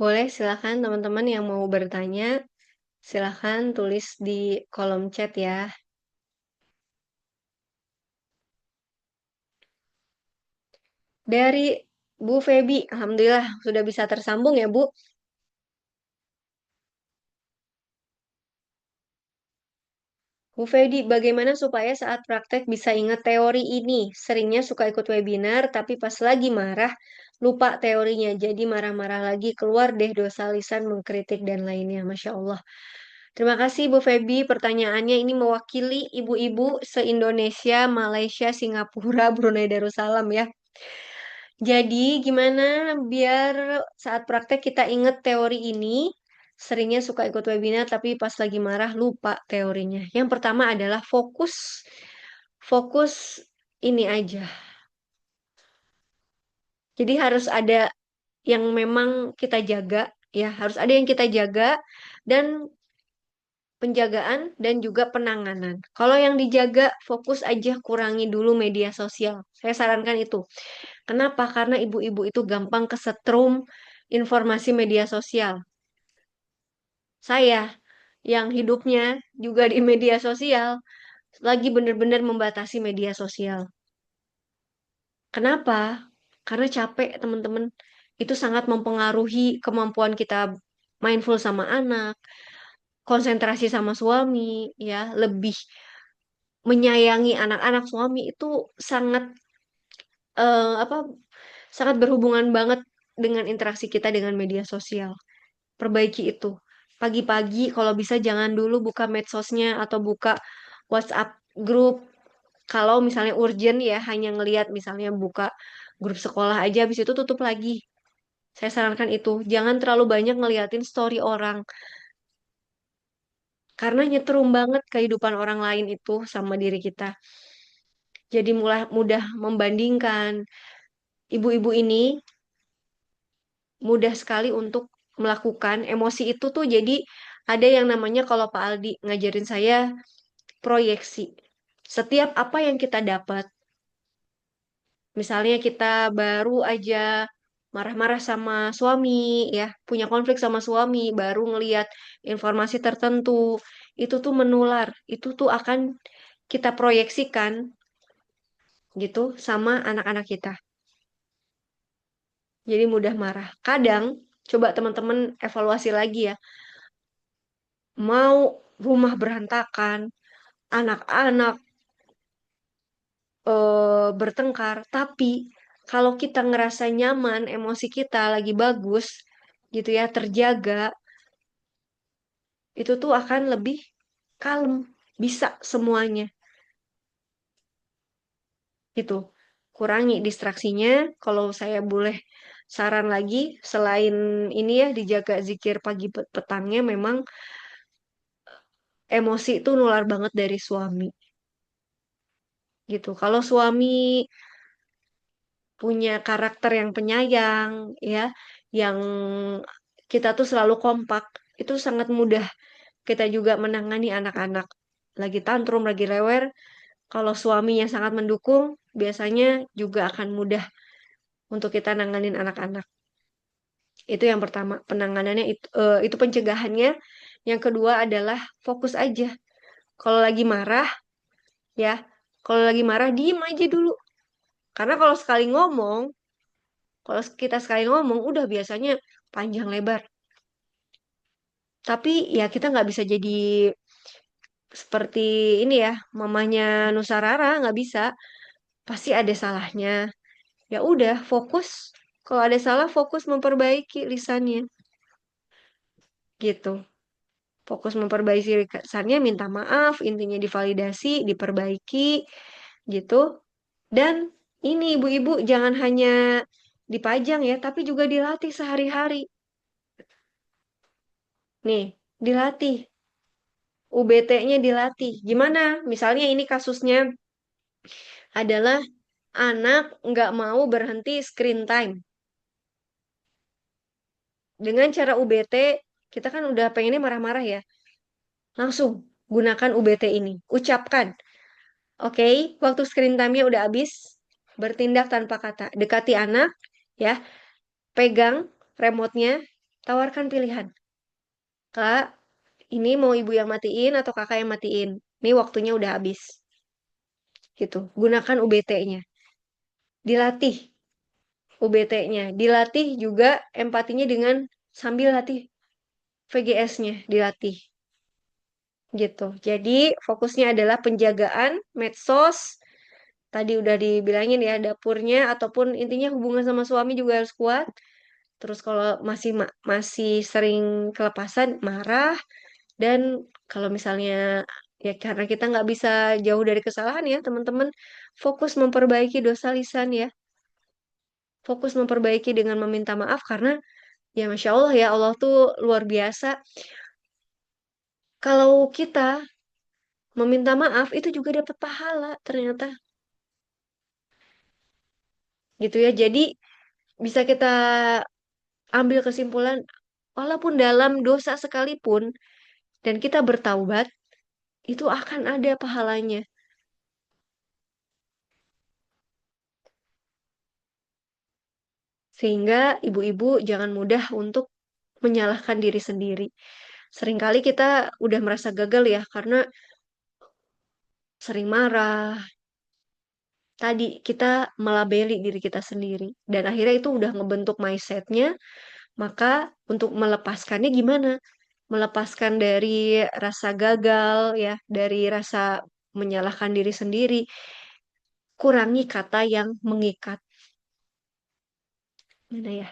Boleh silakan teman-teman yang mau bertanya, silakan tulis di kolom chat ya. Dari Bu Febi, Alhamdulillah sudah bisa tersambung ya Bu. Bu Fedi, bagaimana supaya saat praktek bisa ingat teori ini? Seringnya suka ikut webinar, tapi pas lagi marah, lupa teorinya. Jadi marah-marah lagi, keluar deh dosa lisan, mengkritik, dan lainnya. Masya Allah. Terima kasih Bu Febi, pertanyaannya ini mewakili ibu-ibu se-Indonesia, Malaysia, Singapura, Brunei Darussalam ya. Jadi gimana biar saat praktek kita ingat teori ini? Seringnya suka ikut webinar tapi pas lagi marah lupa teorinya. Yang pertama adalah fokus ini aja. Jadi harus ada yang memang kita jaga ya, harus ada yang kita jaga dan penjagaan dan juga penanganan. Kalau yang dijaga fokus aja kurangi dulu media sosial. Saya sarankan itu. Kenapa? Karena ibu-ibu itu gampang kesetrum informasi media sosial. Saya yang hidupnya juga di media sosial lagi benar-benar membatasi media sosial. Kenapa? Karena capek, teman-teman. Itu sangat mempengaruhi kemampuan kita mindful sama anak, konsentrasi sama suami, ya, lebih menyayangi anak-anak suami itu sangat apa sangat berhubungan banget dengan interaksi kita dengan media sosial. Perbaiki itu. Pagi-pagi kalau bisa jangan dulu buka medsosnya atau buka WhatsApp grup. Kalau misalnya urgent ya hanya ngelihat misalnya buka grup sekolah aja habis itu tutup lagi. Saya sarankan itu. Jangan terlalu banyak ngeliatin story orang. Karena nyetrum banget kehidupan orang lain itu sama diri kita. Jadi mulai mudah membandingkan. Ibu-ibu ini mudah sekali untuk melakukan emosi itu tuh jadi ada yang namanya kalau Pak Aldi ngajarin saya proyeksi. Setiap apa yang kita dapat, misalnya kita baru aja marah-marah sama suami, ya, punya konflik sama suami, baru ngeliat informasi tertentu, itu tuh menular, itu tuh akan kita proyeksikan gitu sama anak-anak kita. Jadi mudah marah. Kadang, coba teman-teman evaluasi lagi ya, mau rumah berantakan, anak-anak bertengkar, tapi kalau kita ngerasa nyaman, emosi kita lagi bagus, gitu ya, terjaga, itu tuh akan lebih kalem, bisa semuanya, gitu. Kurangi distraksinya, kalau saya boleh saran lagi, selain ini ya, dijaga zikir pagi petangnya, memang emosi itu nular banget dari suami, gitu. Kalau suami punya karakter yang penyayang, ya, yang kita tuh selalu kompak, itu sangat mudah kita juga menangani anak-anak. Lagi tantrum, lagi rewel, kalau suaminya sangat mendukung, biasanya juga akan mudah untuk kita nanganin anak-anak. Itu yang pertama, penanganannya itu pencegahannya. Yang kedua adalah fokus aja. Kalau lagi marah, ya, kalau lagi marah diem aja dulu. Karena kalau kita sekali ngomong, udah biasanya panjang lebar. Tapi ya kita nggak bisa jadi seperti ini ya, mamanya Nusa Rara, nggak bisa. Pasti ada salahnya. Ya udah, fokus. Kalau ada salah, fokus memperbaiki lisannya. Gitu. Fokus memperbaiki lisannya, minta maaf, intinya divalidasi, diperbaiki, gitu. Dan ini ibu-ibu jangan hanya dipajang ya, tapi juga dilatih sehari-hari. Nih, dilatih. UBT-nya dilatih. Gimana? Misalnya ini kasusnya adalah anak nggak mau berhenti screen time. Dengan cara UBT, kita kan udah pengennya marah-marah ya. Langsung gunakan UBT ini. Ucapkan, oke, waktu screen time-nya udah habis, bertindak tanpa kata. Dekati anak, ya, pegang remote-nya, tawarkan pilihan. Kak, ini mau ibu yang matiin atau kakak yang matiin? Ini waktunya udah habis. Gitu. Gunakan UBT-nya. Dilatih UBT-nya. Dilatih juga empatinya dengan sambil latih VGS-nya. Dilatih. Gitu. Jadi fokusnya adalah penjagaan medsos. Tadi udah dibilangin ya dapurnya ataupun intinya hubungan sama suami juga harus kuat. Terus kalau masih sering kelepasan marah dan kalau misalnya ya karena kita nggak bisa jauh dari kesalahan ya teman-teman, fokus memperbaiki dosa lisan ya. Fokus memperbaiki dengan meminta maaf karena ya Masya Allah ya Allah tuh luar biasa. Kalau kita meminta maaf itu juga dapat pahala ternyata gitu ya. Jadi bisa kita ambil kesimpulan walaupun dalam dosa sekalipun dan kita bertaubat itu akan ada pahalanya. Sehingga ibu-ibu jangan mudah untuk menyalahkan diri sendiri. Seringkali kita udah merasa gagal ya karena sering marah. Tadi kita melabeli diri kita sendiri dan akhirnya itu udah ngebentuk mindsetnya. Maka untuk melepaskannya gimana? Melepaskan dari rasa gagal ya, dari rasa menyalahkan diri sendiri. Kurangi kata yang mengikat. Mana ya?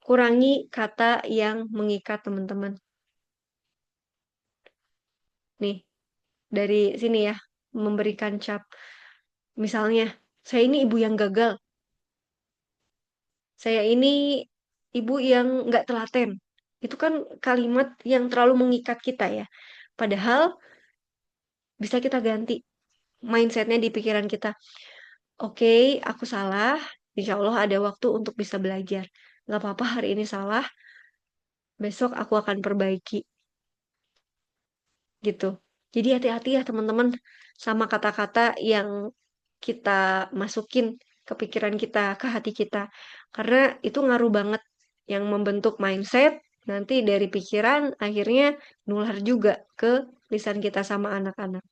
Kurangi kata yang mengikat, teman-teman. Nih, dari sini ya, memberikan cap. Misalnya, saya ini ibu yang gagal. Saya ini ibu yang nggak telaten. Itu kan kalimat yang terlalu mengikat kita ya. Padahal bisa kita ganti mindsetnya di pikiran kita. Oke, aku salah. Insya Allah ada waktu untuk bisa belajar. Gak apa-apa hari ini salah. Besok aku akan perbaiki. Gitu. Jadi hati-hati ya teman-teman sama kata-kata yang kita masukin ke pikiran kita, ke hati kita. Karena itu ngaruh banget yang membentuk mindset, nanti dari pikiran akhirnya nular juga ke lisan kita sama anak-anak.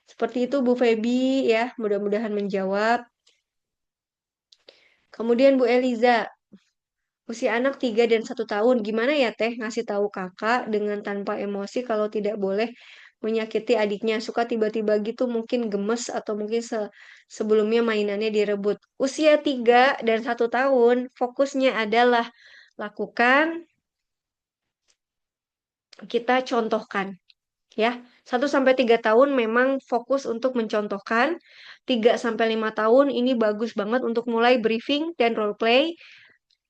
Seperti itu Bu Feby ya, mudah-mudahan menjawab. Kemudian Bu Eliza, usia anak 3 dan 1 tahun, gimana ya Teh ngasih tahu kakak dengan tanpa emosi kalau tidak boleh menyakiti adiknya. Suka tiba-tiba gitu mungkin gemes atau mungkin sebelumnya mainannya direbut. Usia 3 dan 1 tahun, fokusnya adalah lakukan, kita contohkan. Ya, 1 sampai 3 tahun memang fokus untuk mencontohkan. 3 sampai 5 tahun ini bagus banget untuk mulai briefing dan role play.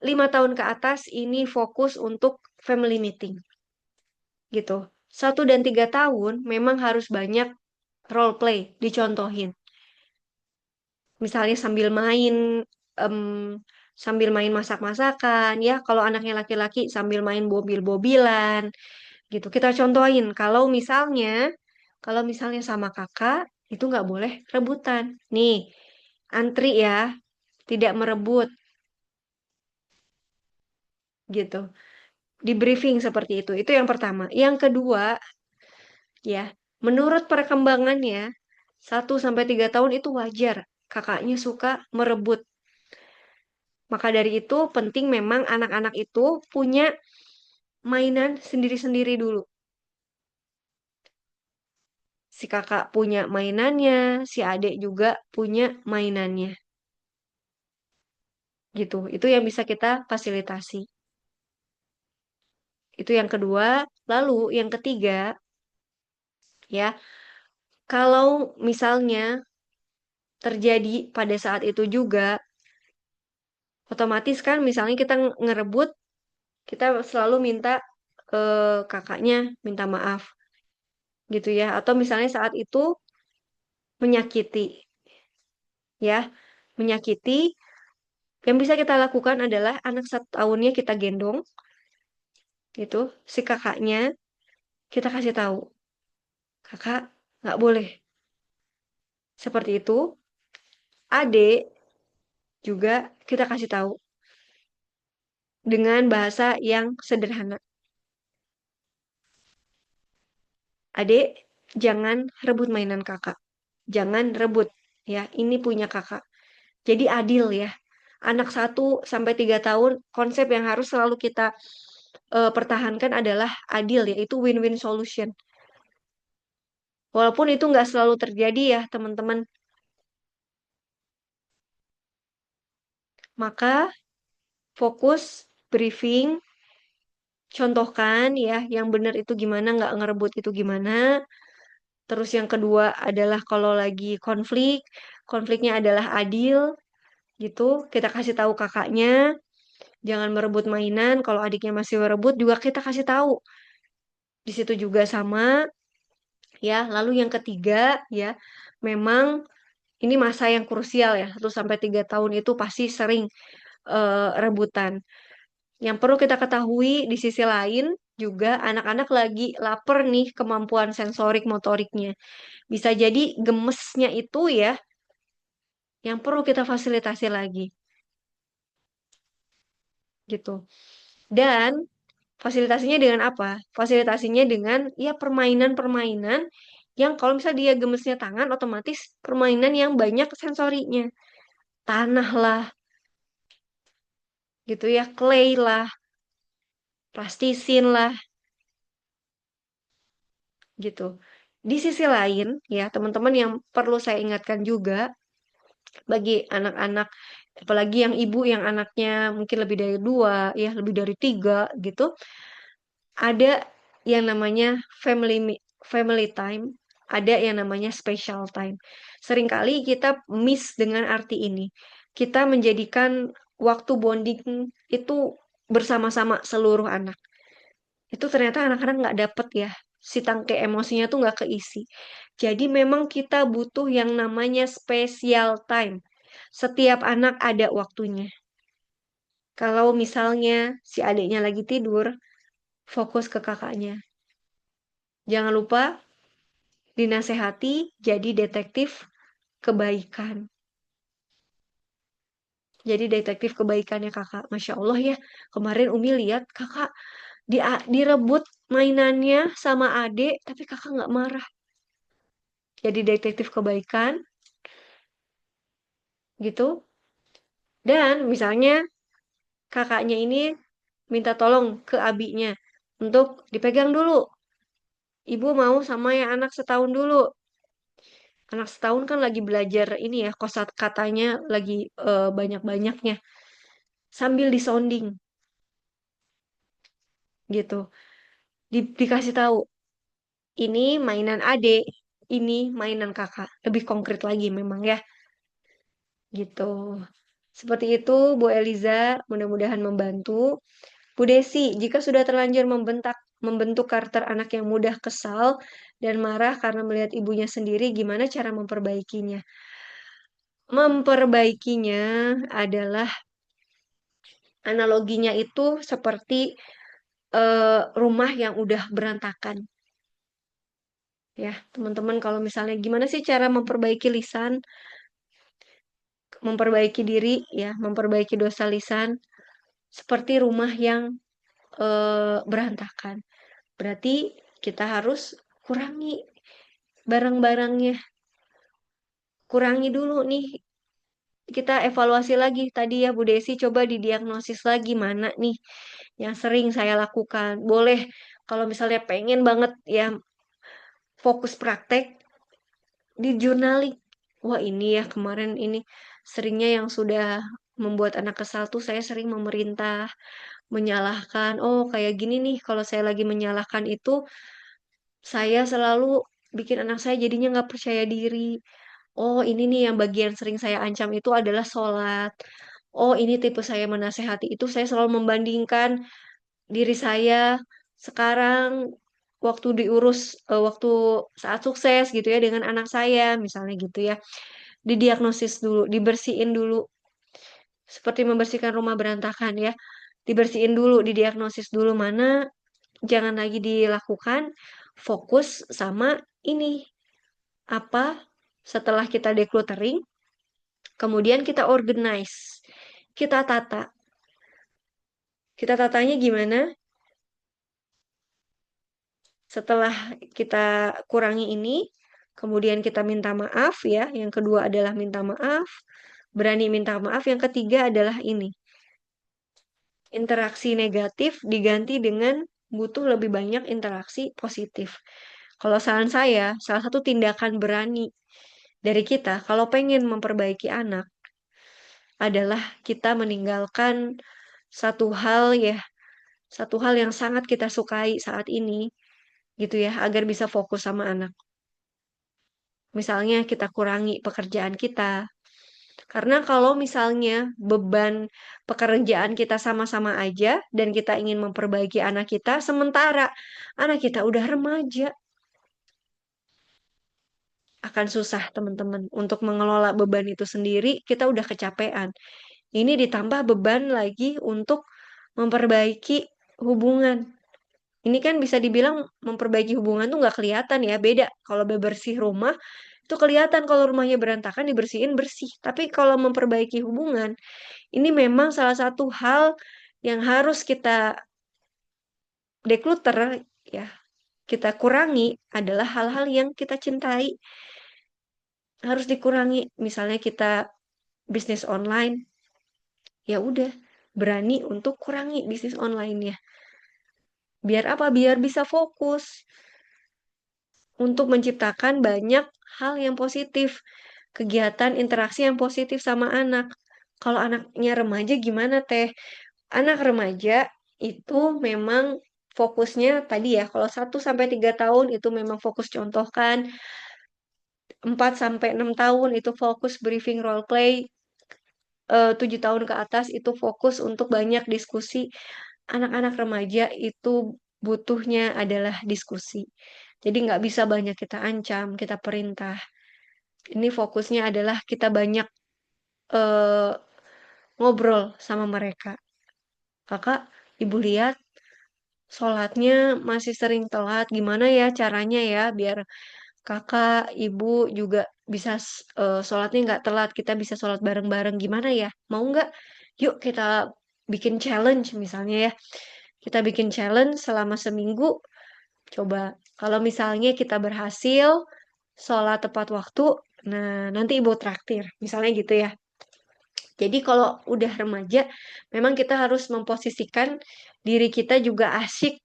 5 tahun ke atas ini fokus untuk family meeting gitu. 1 dan 3 tahun memang harus banyak role play dicontohin. Misalnya em, sambil main masak-masakan ya. Kalau anaknya laki-laki sambil main mobil-mobilan gitu. Kita contohin kalau misalnya sama kakak itu nggak boleh rebutan. Nih, antri ya, tidak merebut gitu. Di briefing seperti itu. Itu yang pertama. Yang kedua, ya, menurut perkembangannya 1 sampai 3 tahun itu wajar kakaknya suka merebut. Maka dari itu penting memang anak-anak itu punya mainan sendiri-sendiri dulu. Si kakak punya mainannya, si adik juga punya mainannya. Gitu. Itu yang bisa kita fasilitasi. Itu yang kedua. Lalu yang ketiga, ya, kalau misalnya terjadi pada saat itu juga, otomatis kan misalnya kita ngerebut, kita selalu minta kakaknya minta maaf gitu ya. Atau misalnya saat itu menyakiti, ya, menyakiti, yang bisa kita lakukan adalah anak 1 tahunnya kita gendong, gitu, si kakaknya kita kasih tahu, kakak nggak boleh seperti itu. Adik juga kita kasih tahu dengan bahasa yang sederhana. Adik, jangan rebut mainan kakak. Jangan rebut, ya. Ini punya kakak. Jadi adil ya. Anak 1 sampai 3 tahun, konsep yang harus selalu kita pertahankan adalah adil, yaitu win-win solution. Walaupun itu nggak selalu terjadi ya, teman-teman. Maka fokus briefing, contohkan ya, yang benar itu gimana, nggak ngerebut itu gimana. Terus yang kedua adalah kalau lagi konflik, konfliknya adalah adil, gitu. Kita kasih tahu kakaknya, jangan merebut mainan. Kalau adiknya masih merebut juga kita kasih tahu. Di situ juga sama, ya. Lalu yang ketiga, ya, memang ini masa yang krusial ya. 1 sampai 3 tahun itu pasti sering rebutan. Yang perlu kita ketahui di sisi lain juga anak-anak lagi lapar nih kemampuan sensorik motoriknya. Bisa jadi gemesnya itu ya yang perlu kita fasilitasi lagi gitu. Dan fasilitasinya dengan apa? Fasilitasinya dengan ya permainan-permainan yang kalau misalnya dia gemesnya tangan otomatis permainan yang banyak sensorinya. Tanah lah, gitu ya, clay lah, plastisin lah, gitu. Di sisi lain, ya teman-teman yang perlu saya ingatkan juga bagi anak-anak, apalagi yang ibu yang anaknya mungkin lebih dari 2, ya lebih dari 3 gitu, ada yang namanya family time, ada yang namanya special time. Seringkali kita miss dengan arti ini. Kita menjadikan waktu bonding itu bersama-sama seluruh anak. Itu ternyata anak-anak nggak dapet ya. Si tangke emosinya tuh nggak keisi. Jadi memang kita butuh yang namanya special time. Setiap anak ada waktunya. Kalau misalnya si adiknya lagi tidur, fokus ke kakaknya. Jangan lupa dinasehati jadi detektif kebaikan. Jadi detektif kebaikannya kakak. Masya Allah ya, kemarin Umi lihat kakak direbut mainannya sama adik, tapi kakak nggak marah. Jadi detektif kebaikan, gitu. Dan misalnya kakaknya ini minta tolong ke abinya untuk dipegang dulu. Ibu mau sama yang anak setahun dulu. Anak setahun kan lagi belajar ini ya, kosakatanya lagi banyak-banyaknya. Sambil disonding gitu. Dikasih tahu, ini mainan adik, ini mainan kakak. Lebih konkret lagi memang ya, gitu. Seperti itu, Bu Eliza, mudah-mudahan membantu. Bu Desi, jika sudah terlanjur membentuk karakter anak yang mudah kesal dan marah karena melihat ibunya sendiri, gimana cara memperbaikinya? Memperbaikinya adalah analoginya itu seperti rumah yang udah berantakan. Ya, teman-teman, kalau misalnya gimana sih cara memperbaiki lisan? memperbaiki diri ya, memperbaiki dosa lisan seperti rumah yang berantakan. Berarti kita harus kurangi barang-barangnya, kurangi dulu nih. Kita evaluasi lagi tadi ya Bu Desi, coba didiagnosis lagi mana nih yang sering saya lakukan. Boleh kalau misalnya pengen banget ya fokus praktek di journaling. Wah ini ya kemarin ini seringnya yang sudah membuat anak kesal tuh saya sering memerintah, menyalahkan. Oh kayak gini nih kalau saya lagi menyalahkan itu saya selalu bikin anak saya jadinya nggak percaya diri. Oh ini nih yang bagian sering saya ancam itu adalah sholat. Oh ini tipe saya menasehati itu saya selalu membandingkan diri saya sekarang waktu diurus waktu saat sukses gitu ya dengan anak saya misalnya gitu ya. Didiagnosis dulu, dibersihin dulu seperti membersihkan rumah berantakan ya. Dibersihin dulu, didiagnosis dulu mana jangan lagi dilakukan, fokus sama ini apa setelah kita decluttering, kemudian kita organize, kita tata. Kita tatanya gimana? Setelah kita kurangi ini, kemudian kita minta maaf ya. Yang kedua adalah minta maaf, berani minta maaf. Yang ketiga adalah ini, interaksi negatif diganti dengan butuh lebih banyak interaksi positif. Kalau saran saya, salah satu tindakan berani dari kita kalau pengen memperbaiki anak adalah kita meninggalkan satu hal ya, satu hal yang sangat kita sukai saat ini gitu ya, agar bisa fokus sama anak. Misalnya kita kurangi pekerjaan kita. Karena kalau misalnya beban pekerjaan kita sama-sama aja dan kita ingin memperbaiki anak kita, sementara anak kita udah remaja, akan susah teman-teman untuk mengelola beban itu sendiri, kita udah kecapean. Ini ditambah beban lagi untuk memperbaiki hubungan. Ini kan bisa dibilang memperbaiki hubungan tuh nggak kelihatan ya, beda. Kalau bebersih rumah, itu kelihatan kalau rumahnya berantakan, dibersihin bersih. Tapi kalau memperbaiki hubungan, ini memang salah satu hal yang harus kita declutter, ya. Kita kurangi adalah hal-hal yang kita cintai. Harus dikurangi. Misalnya kita bisnis online, ya udah berani untuk kurangi bisnis online-nya. Biar apa? Biar bisa fokus untuk menciptakan banyak hal yang positif, kegiatan interaksi yang positif sama anak. Kalau anaknya remaja gimana teh? Anak remaja itu memang fokusnya tadi ya, kalau 1 sampai 3 tahun itu memang fokus contohkan, 4 sampai 6 tahun itu fokus briefing role play, 7 tahun ke atas itu fokus untuk banyak diskusi. Anak-anak remaja itu butuhnya adalah diskusi. Jadi nggak bisa banyak kita ancam, kita perintah. Ini fokusnya adalah kita banyak eh, ngobrol sama mereka. Kakak, ibu lihat sholatnya masih sering telat. Gimana ya caranya ya biar kakak, ibu juga bisa sholatnya nggak telat. Kita bisa sholat bareng-bareng. Gimana ya? Mau nggak? Yuk kita bikin challenge misalnya ya. Kita bikin challenge selama seminggu. Coba kalau misalnya kita berhasil sholat tepat waktu, nah nanti ibu traktir. Misalnya gitu ya. Jadi kalau udah remaja, memang kita harus memposisikan diri kita juga asyik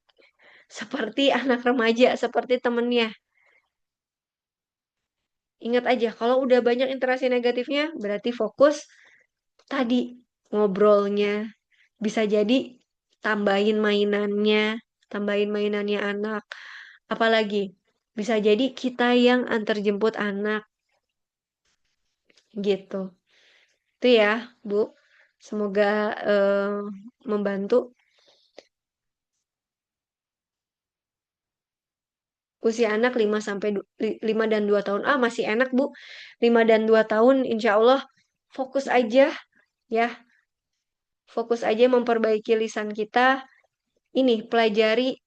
seperti anak remaja, seperti temennya. Ingat aja, kalau udah banyak interaksi negatifnya, berarti fokus tadi ngobrolnya. Bisa jadi tambahin mainannya anak. Apalagi, bisa jadi kita yang antar jemput anak, gitu. Itu ya, Bu. Semoga membantu. Usia anak 5 dan 2 tahun. Ah, masih enak, Bu. 5 dan 2 tahun insya Allah fokus aja ya. Fokus aja memperbaiki lisan kita. Ini pelajari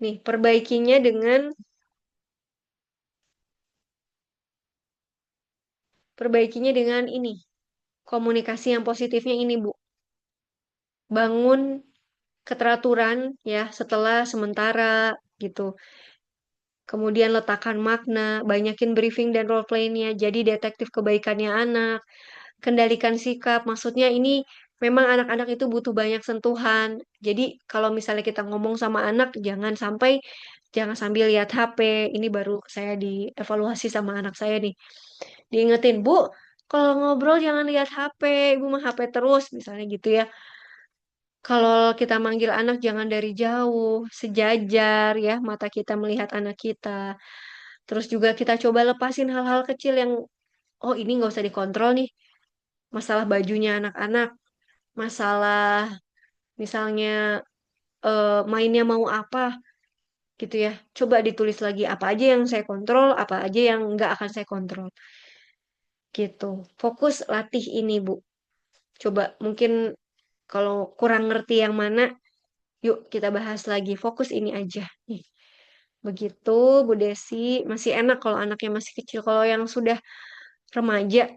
Nih, perbaikinya dengan ini, komunikasi yang positifnya ini, Bu. Bangun keteraturan ya setelah sementara gitu. Kemudian letakkan makna, banyakin briefing dan role play-nya. Jadi detektif kebaikannya anak, kendalikan sikap. Maksudnya ini memang anak-anak itu butuh banyak sentuhan. Jadi kalau misalnya kita ngomong sama anak, jangan sambil lihat HP. Ini baru saya dievaluasi sama anak saya nih. Diingetin, Bu, kalau ngobrol jangan lihat HP, Ibu mah HP terus, misalnya gitu ya. Kalau kita manggil anak jangan dari jauh, sejajar ya, mata kita melihat anak kita. Terus juga kita coba lepasin hal-hal kecil yang, oh ini nggak usah dikontrol nih. Masalah bajunya anak-anak, masalah misalnya mainnya mau apa gitu ya. Coba ditulis lagi apa aja yang saya kontrol, apa aja yang nggak akan saya kontrol gitu. Fokus latih ini, Bu. Coba mungkin kalau kurang ngerti yang mana, yuk kita bahas lagi. Fokus ini aja. Nih. Begitu, Bu Desi. Masih enak kalau anaknya masih kecil. Kalau yang sudah remaja,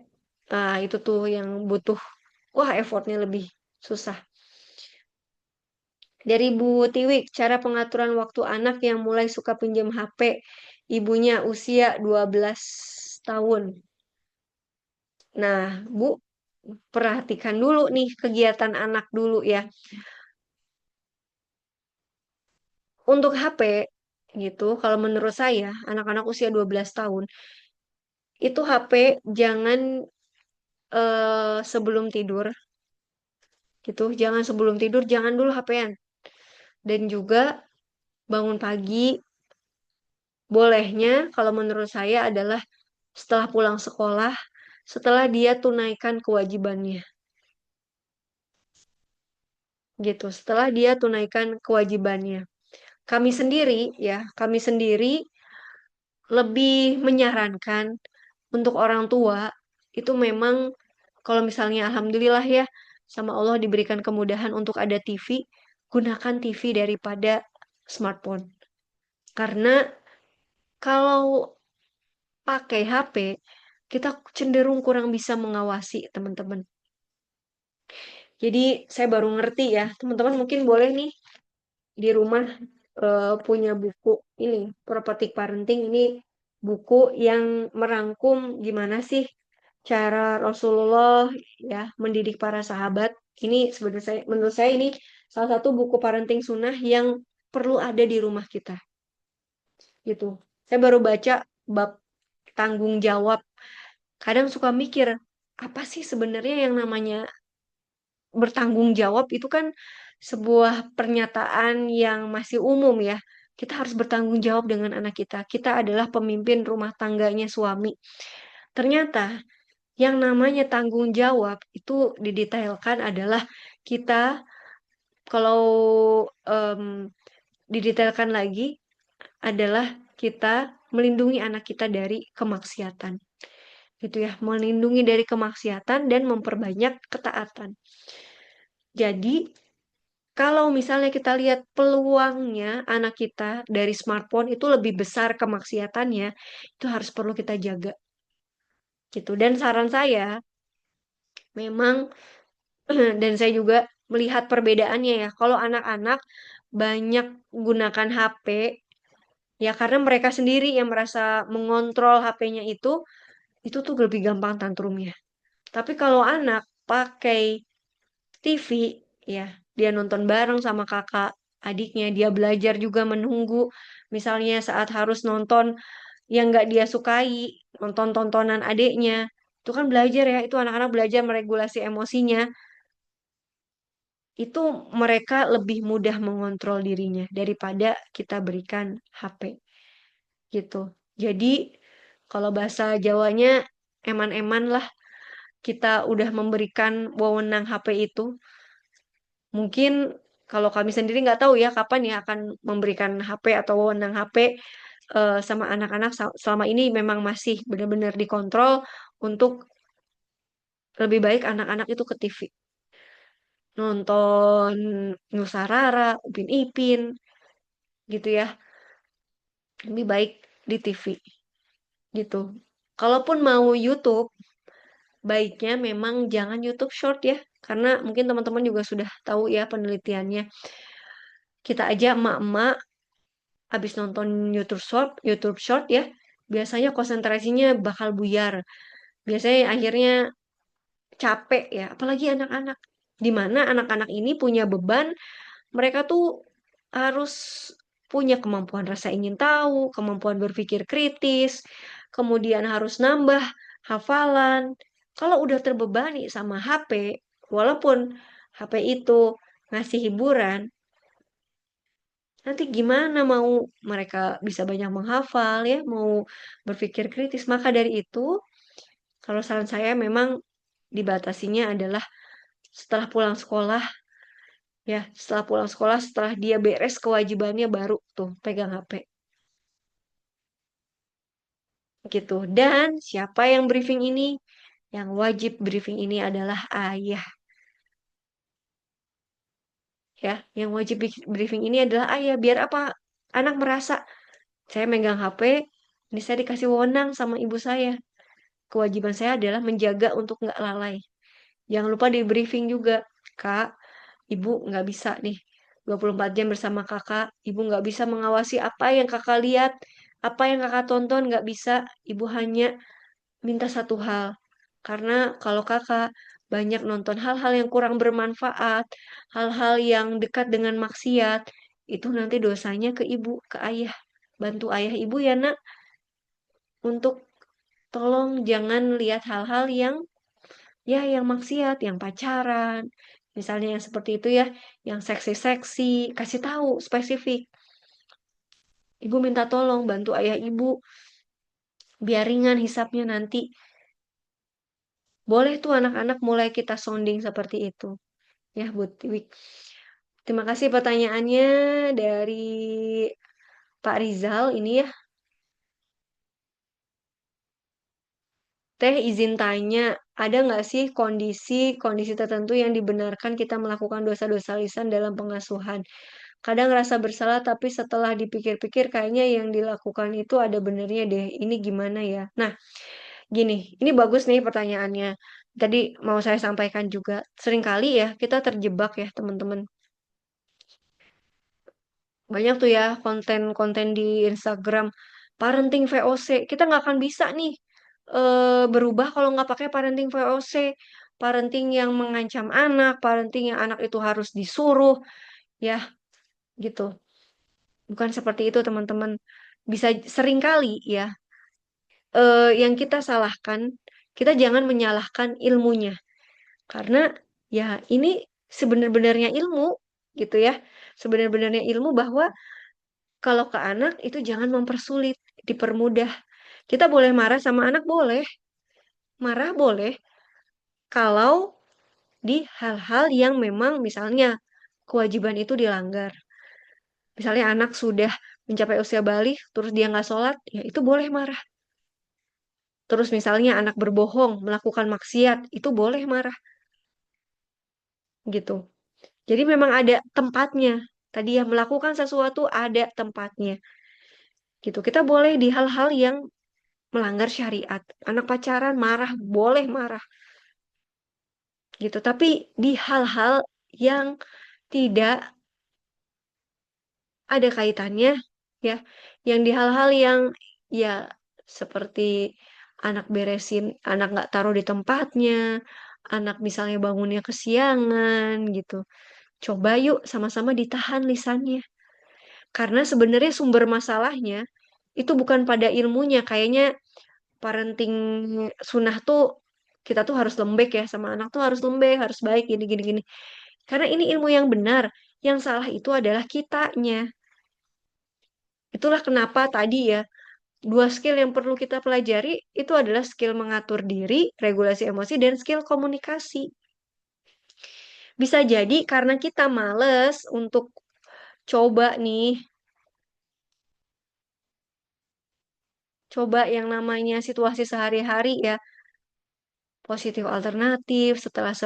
itu tuh yang butuh, wah effortnya lebih susah. Dari Bu Tiwik, cara pengaturan waktu anak yang mulai suka pinjam HP, ibunya usia 12 tahun. Nah, Bu, perhatikan dulu nih kegiatan anak dulu ya. Untuk HP, gitu, kalau menurut saya, anak-anak usia 12 tahun, itu HP jangan sebelum tidur, gitu. Jangan sebelum tidur, jangan dulu HP-an. Dan juga bangun pagi, bolehnya kalau menurut saya adalah setelah pulang sekolah, setelah dia tunaikan kewajibannya, gitu. Setelah dia tunaikan kewajibannya. Kami sendiri lebih menyarankan untuk orang tua itu memang kalau misalnya alhamdulillah ya sama Allah diberikan kemudahan untuk ada TV, gunakan TV daripada smartphone. Karena kalau pakai HP, kita cenderung kurang bisa mengawasi teman-teman. Jadi saya baru ngerti ya, teman-teman mungkin boleh nih di rumah punya buku ini, Prophetic Parenting ini buku yang merangkum gimana sih cara Rasulullah ya mendidik para sahabat. Ini sebenarnya menurut saya ini salah satu buku parenting sunnah yang perlu ada di rumah kita gitu. Saya baru baca bab tanggung jawab. Kadang suka mikir, apa sih sebenarnya yang namanya bertanggung jawab itu kan sebuah pernyataan yang masih umum ya. Kita harus bertanggung jawab dengan anak kita. Kita adalah pemimpin rumah tangganya suami. Ternyata yang namanya tanggung jawab itu didetailkan adalah kita kalau em, didetailkan lagi adalah kita melindungi anak kita dari kemaksiatan. Gitu ya, melindungi dari kemaksiatan dan memperbanyak ketaatan. Jadi kalau misalnya kita lihat peluangnya anak kita dari smartphone itu lebih besar kemaksiatannya, itu harus perlu kita jaga gitu. Dan saran saya memang dan saya juga melihat perbedaannya ya. Kalau anak-anak banyak gunakan HP ya karena mereka sendiri yang merasa mengontrol HP-nya itu tuh lebih gampang tantrumnya. Tapi kalau anak pakai TV ya dia nonton bareng sama kakak adiknya dia belajar juga menunggu misalnya saat harus nonton yang nggak dia sukai nonton tontonan adiknya itu kan belajar ya itu anak-anak belajar meregulasi emosinya itu mereka lebih mudah mengontrol dirinya daripada kita berikan HP gitu jadi kalau bahasa Jawanya eman-eman lah kita udah memberikan wewenang HP itu. Mungkin kalau kami sendiri nggak tahu ya kapan ya akan memberikan HP atau wewenang HP sama anak-anak selama ini memang masih benar-benar dikontrol untuk lebih baik anak-anak itu ke TV. Nonton Nusarara, Upin Ipin, gitu ya. Lebih baik di TV gitu. Kalaupun mau YouTube, baiknya memang jangan YouTube Short ya, karena mungkin teman-teman juga sudah tahu ya penelitiannya. Kita aja emak-emak habis nonton YouTube Short ya, biasanya konsentrasinya bakal buyar. Biasanya akhirnya capek ya, apalagi anak-anak. Di mana anak-anak ini punya beban, mereka tuh harus punya kemampuan rasa ingin tahu, kemampuan berpikir kritis, kemudian harus nambah hafalan. Kalau udah terbebani sama HP, walaupun HP itu ngasih hiburan, nanti gimana mau mereka bisa banyak menghafal ya, mau berpikir kritis. Maka dari itu, kalau saran saya memang dibatasinya adalah setelah pulang sekolah ya, setelah pulang sekolah, setelah dia beres kewajibannya baru tuh pegang HP gitu. Dan siapa yang briefing ini? Yang wajib briefing ini adalah ayah ya. Yang wajib briefing ini adalah ayah. Biar apa? Anak merasa saya megang HP, ini saya dikasih wewenang sama ibu saya. Kewajiban saya adalah menjaga untuk nggak lalai. Jangan lupa di briefing juga, Kak. Ibu nggak bisa nih 24 jam bersama kakak. Ibu nggak bisa mengawasi apa yang kakak lihat, apa yang kakak tonton, nggak bisa. Ibu hanya minta satu hal. Karena kalau kakak banyak nonton hal-hal yang kurang bermanfaat, hal-hal yang dekat dengan maksiat, itu nanti dosanya ke ibu, ke ayah. Bantu ayah ibu ya nak, untuk tolong jangan lihat hal-hal yang ya yang maksiat, yang pacaran, misalnya yang seperti itu ya, yang seksi-seksi, kasih tahu spesifik. Ibu minta tolong bantu ayah ibu biar ringan hisapnya nanti. Boleh tuh anak-anak mulai kita sounding seperti itu. Ya, Bu Tiwi. Terima kasih pertanyaannya dari Pak Rizal ini ya. Teh izin tanya, ada nggak sih kondisi-kondisi tertentu yang dibenarkan kita melakukan dosa-dosa lisan dalam pengasuhan? Kadang rasa bersalah, tapi setelah dipikir-pikir kayaknya yang dilakukan itu ada benernya deh. Ini gimana ya? Nah, gini, ini bagus nih pertanyaannya. Tadi mau saya sampaikan juga. Seringkali ya kita terjebak ya teman-teman. Banyak tuh ya konten-konten di Instagram parenting VOC. Kita nggak akan bisa nih berubah kalau nggak pakai parenting VOC. Parenting yang mengancam anak, parenting yang anak itu harus disuruh, ya gitu. Bukan seperti itu teman-teman. Bisa seringkali ya yang kita salahkan, kita jangan menyalahkan ilmunya. Karena ya ini sebenar-benarnya ilmu gitu ya. Sebenar-benarnya ilmu bahwa kalau ke anak itu jangan mempersulit, dipermudah. Kita boleh marah sama anak, boleh. Marah boleh kalau di hal-hal yang memang misalnya kewajiban itu dilanggar. Misalnya anak sudah mencapai usia balik, terus dia nggak sholat, ya itu boleh marah. Terus misalnya anak berbohong, melakukan maksiat, itu boleh marah gitu. Jadi memang ada tempatnya. Tadi ya melakukan sesuatu ada tempatnya gitu. Kita boleh di hal-hal yang melanggar syariat. Anak pacaran marah, boleh marah gitu. Tapi di hal-hal yang tidak ada kaitannya ya, yang di hal-hal yang ya seperti anak beresin, anak nggak taruh di tempatnya, anak misalnya bangunnya kesiangan gitu. Coba yuk sama-sama ditahan lisannya. Karena sebenarnya sumber masalahnya itu bukan pada ilmunya. Kayaknya parenting sunnah tuh kita tuh harus lembek ya sama anak tuh harus lembek, harus baik gini gini gini. Karena ini ilmu yang benar. Yang salah itu adalah kitanya. Itulah kenapa tadi ya, dua skill yang perlu kita pelajari itu adalah skill mengatur diri, regulasi emosi, dan skill komunikasi. Bisa jadi karena kita males untuk coba nih, coba yang namanya situasi sehari-hari ya, positif alternatif setelah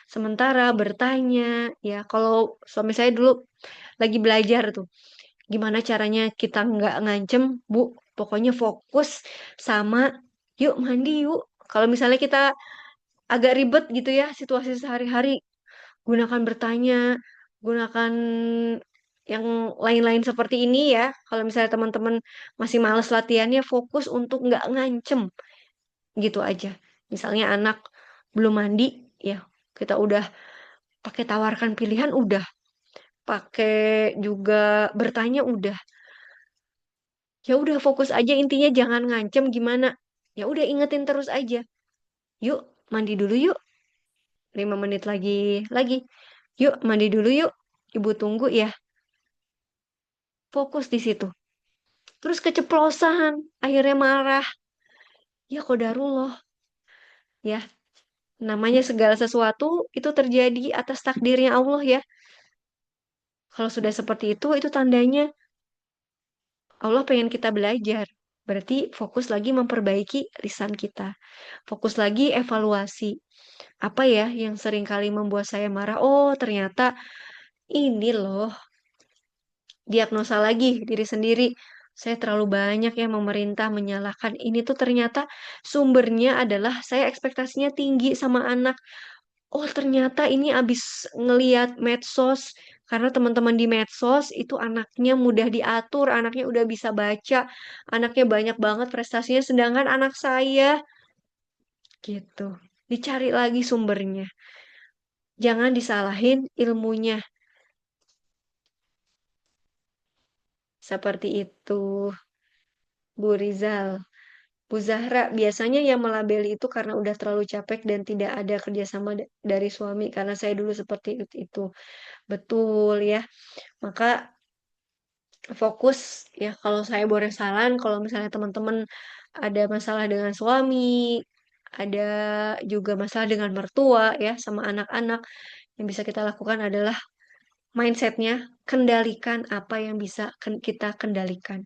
sementara bertanya ya. Kalau suami saya dulu lagi belajar tuh, Gimana caranya kita nggak ngancem, Bu? Pokoknya fokus sama yuk mandi yuk. Kalau misalnya kita agak ribet gitu ya situasi sehari-hari, gunakan bertanya, gunakan yang lain-lain seperti ini ya. Kalau misalnya teman-teman masih males latihannya, fokus untuk nggak ngancem gitu aja. Misalnya anak belum mandi, ya kita udah pakai tawarkan pilihan, udah pakai juga bertanya, udah. Ya udah fokus aja intinya jangan ngancem gimana. Ya udah ingetin terus aja. Yuk mandi dulu yuk. 5 menit lagi. Yuk mandi dulu yuk. Ibu tunggu ya. Fokus di situ. Terus keceplosan, akhirnya marah. Ya qadarullah, ya. Namanya segala sesuatu itu terjadi atas takdirnya Allah ya. Kalau sudah seperti itu tandanya Allah pengen kita belajar. Berarti fokus lagi memperbaiki lisan kita. Fokus lagi evaluasi. Apa ya yang sering kali membuat saya marah? Oh, ternyata ini loh, diagnosa lagi diri sendiri. Saya terlalu banyak ya memerintah menyalahkan. Ini tuh ternyata sumbernya adalah saya ekspektasinya tinggi sama anak. Oh, ternyata ini abis ngeliat medsos. Karena teman-teman di medsos itu anaknya mudah diatur, anaknya udah bisa baca, anaknya banyak banget prestasinya, sedangkan anak saya gitu. Dicari lagi sumbernya. Jangan disalahin ilmunya. Seperti itu, Bu Rizal. Bu Zahra, biasanya yang melabeli itu karena udah terlalu capek dan tidak ada kerjasama dari suami. Karena saya dulu seperti itu. Betul ya. Maka fokus ya kalau saya boleh saran kalau misalnya teman-teman ada masalah dengan suami, ada juga masalah dengan mertua ya sama anak-anak, yang bisa kita lakukan adalah mindsetnya kendalikan apa yang bisa kita kendalikan.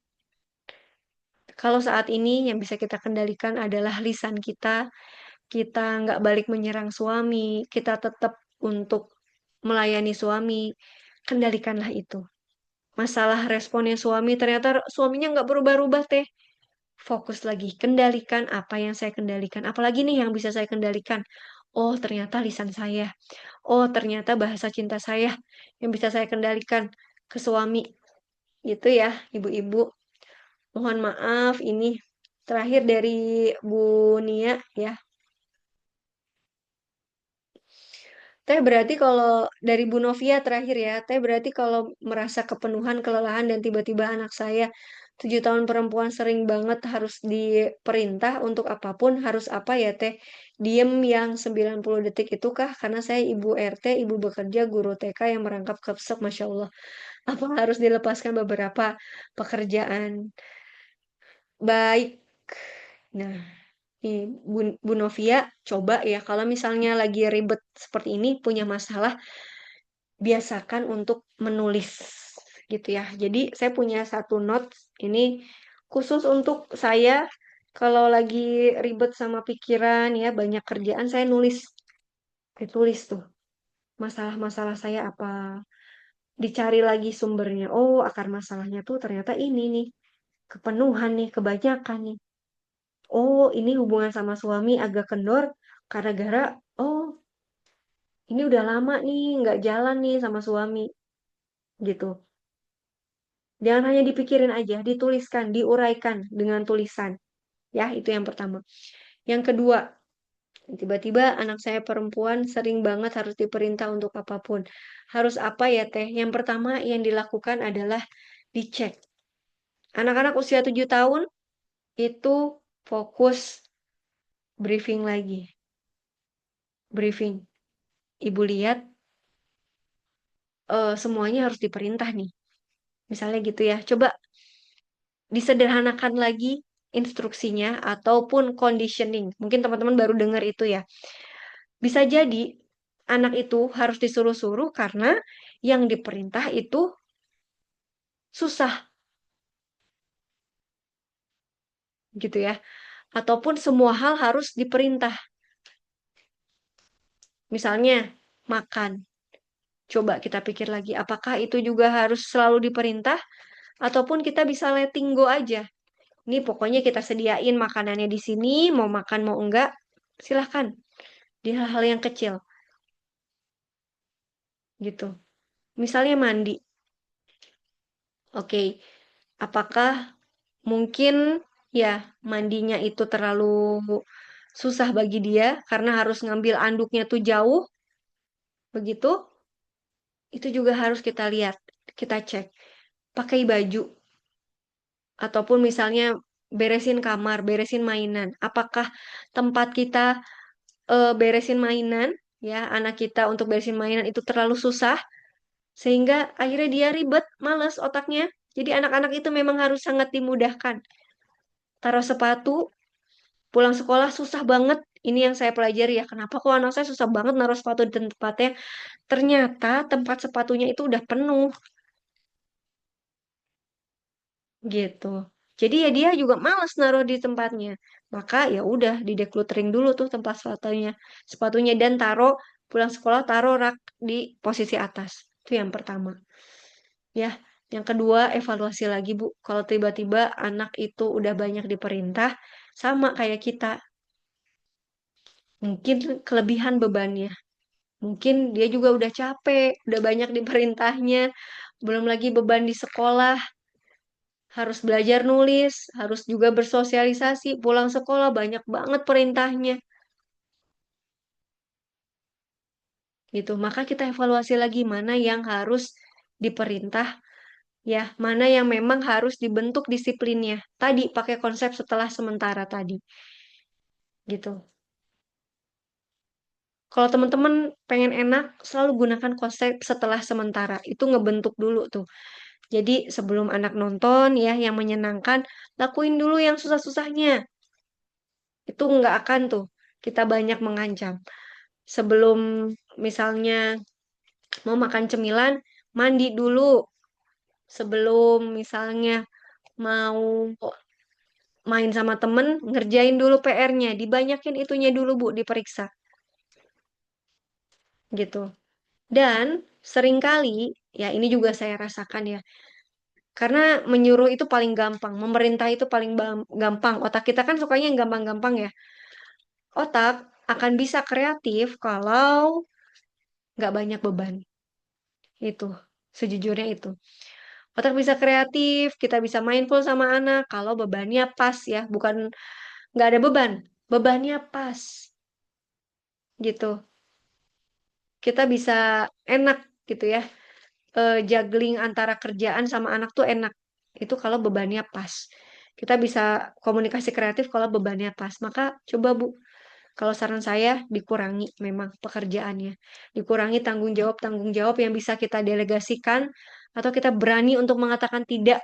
Kalau saat ini yang bisa kita kendalikan adalah lisan kita nggak balik menyerang suami, kita tetap untuk melayani suami, kendalikanlah itu. Masalah responnya suami, ternyata suaminya nggak berubah-ubah teh. Fokus lagi, kendalikan apa yang saya kendalikan. Apalagi nih yang bisa saya kendalikan. Oh, ternyata lisan saya. Oh, ternyata bahasa cinta saya yang bisa saya kendalikan ke suami. Gitu ya, ibu-ibu. Mohon maaf, ini terakhir dari Bu Nia ya. Teh berarti kalau dari Bu Novia terakhir ya, teh berarti kalau merasa kepenuhan, kelelahan, dan tiba-tiba anak saya 7 tahun perempuan sering banget harus diperintah untuk apapun, harus apa ya teh? Diem yang 90 detik itu kah? Karena saya ibu RT, ibu bekerja, guru TK yang merangkap kepsek, Masya Allah. Apa harus dilepaskan beberapa pekerjaan? Baik. Nah, Bu Novia, coba ya kalau misalnya lagi ribet seperti ini, punya masalah, biasakan untuk menulis gitu ya. Jadi saya punya satu notes ini khusus untuk saya kalau lagi ribet sama pikiran ya, banyak kerjaan saya nulis, ditulis tuh masalah-masalah saya apa, dicari lagi sumbernya. Oh, akar masalahnya tuh ternyata ini nih, kepenuhan nih, kebanyakan nih. Oh, ini hubungan sama suami agak kendor karena gara, oh, ini udah lama nih nggak jalan nih sama suami gitu. Jangan hanya dipikirin aja, dituliskan, diuraikan dengan tulisan. Ya, itu yang pertama. Yang kedua, tiba-tiba anak saya perempuan sering banget harus diperintah untuk apapun. Harus apa ya, Teh? Yang pertama yang dilakukan adalah dicek. Anak-anak usia 7 tahun itu fokus briefing lagi. Briefing. Ibu lihat semuanya harus diperintah nih. Misalnya gitu ya. Coba disederhanakan lagi instruksinya ataupun conditioning. Mungkin teman-teman baru dengar itu ya. Bisa jadi anak itu harus disuruh-suruh karena yang diperintah itu susah gitu ya. Ataupun semua hal harus diperintah. Misalnya makan. Coba kita pikir lagi, apakah itu juga harus selalu diperintah Ataupun kita bisa letting go aja. Ini pokoknya kita sediain makanannya di sini, mau makan mau enggak, silahkan. Di hal-hal yang kecil gitu. Misalnya mandi. Oke, apakah mungkin ya mandinya itu terlalu susah bagi dia karena harus ngambil anduknya tuh jauh, begitu? Itu juga harus kita lihat, kita cek. Pakai baju ataupun misalnya beresin kamar, beresin mainan. Apakah tempat kita beresin mainan, ya, anak kita untuk beresin mainan itu terlalu susah sehingga akhirnya dia ribet, males otaknya. Jadi anak-anak itu memang harus sangat dimudahkan. Taruh sepatu, pulang sekolah susah banget. Ini yang saya pelajari ya. Kenapa kok anak saya susah banget naruh sepatu di tempatnya? Ternyata tempat sepatunya itu udah penuh gitu. Jadi ya dia juga males naruh di tempatnya. Maka ya udah di decluttering dulu tuh tempat sepatunya. Sepatunya dan taruh pulang sekolah taruh rak di posisi atas. Itu yang pertama. Ya, yang kedua evaluasi lagi Bu. Kalau tiba-tiba anak itu udah banyak diperintah sama kayak kita, mungkin kelebihan bebannya. Mungkin dia juga udah capek, udah banyak diperintahnya, belum lagi beban di sekolah, harus belajar nulis, harus juga bersosialisasi, pulang sekolah banyak banget perintahnya, gitu. Maka kita evaluasi lagi mana yang harus diperintah, ya, mana yang memang harus dibentuk disiplinnya. Tadi pakai konsep setelah sementara tadi, gitu. Kalau teman-teman pengen enak, selalu gunakan konsep setelah sementara. Itu ngebentuk dulu tuh. Jadi sebelum anak nonton ya yang menyenangkan, lakuin dulu yang susah-susahnya. Itu nggak akan tuh kita banyak mengancam. Sebelum misalnya mau makan cemilan, mandi dulu. Sebelum misalnya mau main sama temen, ngerjain dulu PR-nya. Dibanyakin itunya dulu Bu, diperiksa. Gitu. Dan seringkali, ya ini juga saya rasakan ya, karena menyuruh itu paling gampang, memerintah itu paling gampang. Otak kita kan sukanya yang gampang-gampang ya. Otak akan bisa kreatif kalau nggak banyak beban. Itu, sejujurnya itu. Otak bisa kreatif, kita bisa mindful sama anak kalau bebannya pas ya, bukan nggak ada beban, bebannya pas gitu. Kita bisa enak gitu ya, juggling antara kerjaan sama anak tuh enak. Itu kalau bebannya pas. Kita bisa komunikasi kreatif kalau bebannya pas. Maka coba Bu, kalau saran saya dikurangi memang pekerjaannya. Dikurangi tanggung jawab yang bisa kita delegasikan atau kita berani untuk mengatakan tidak.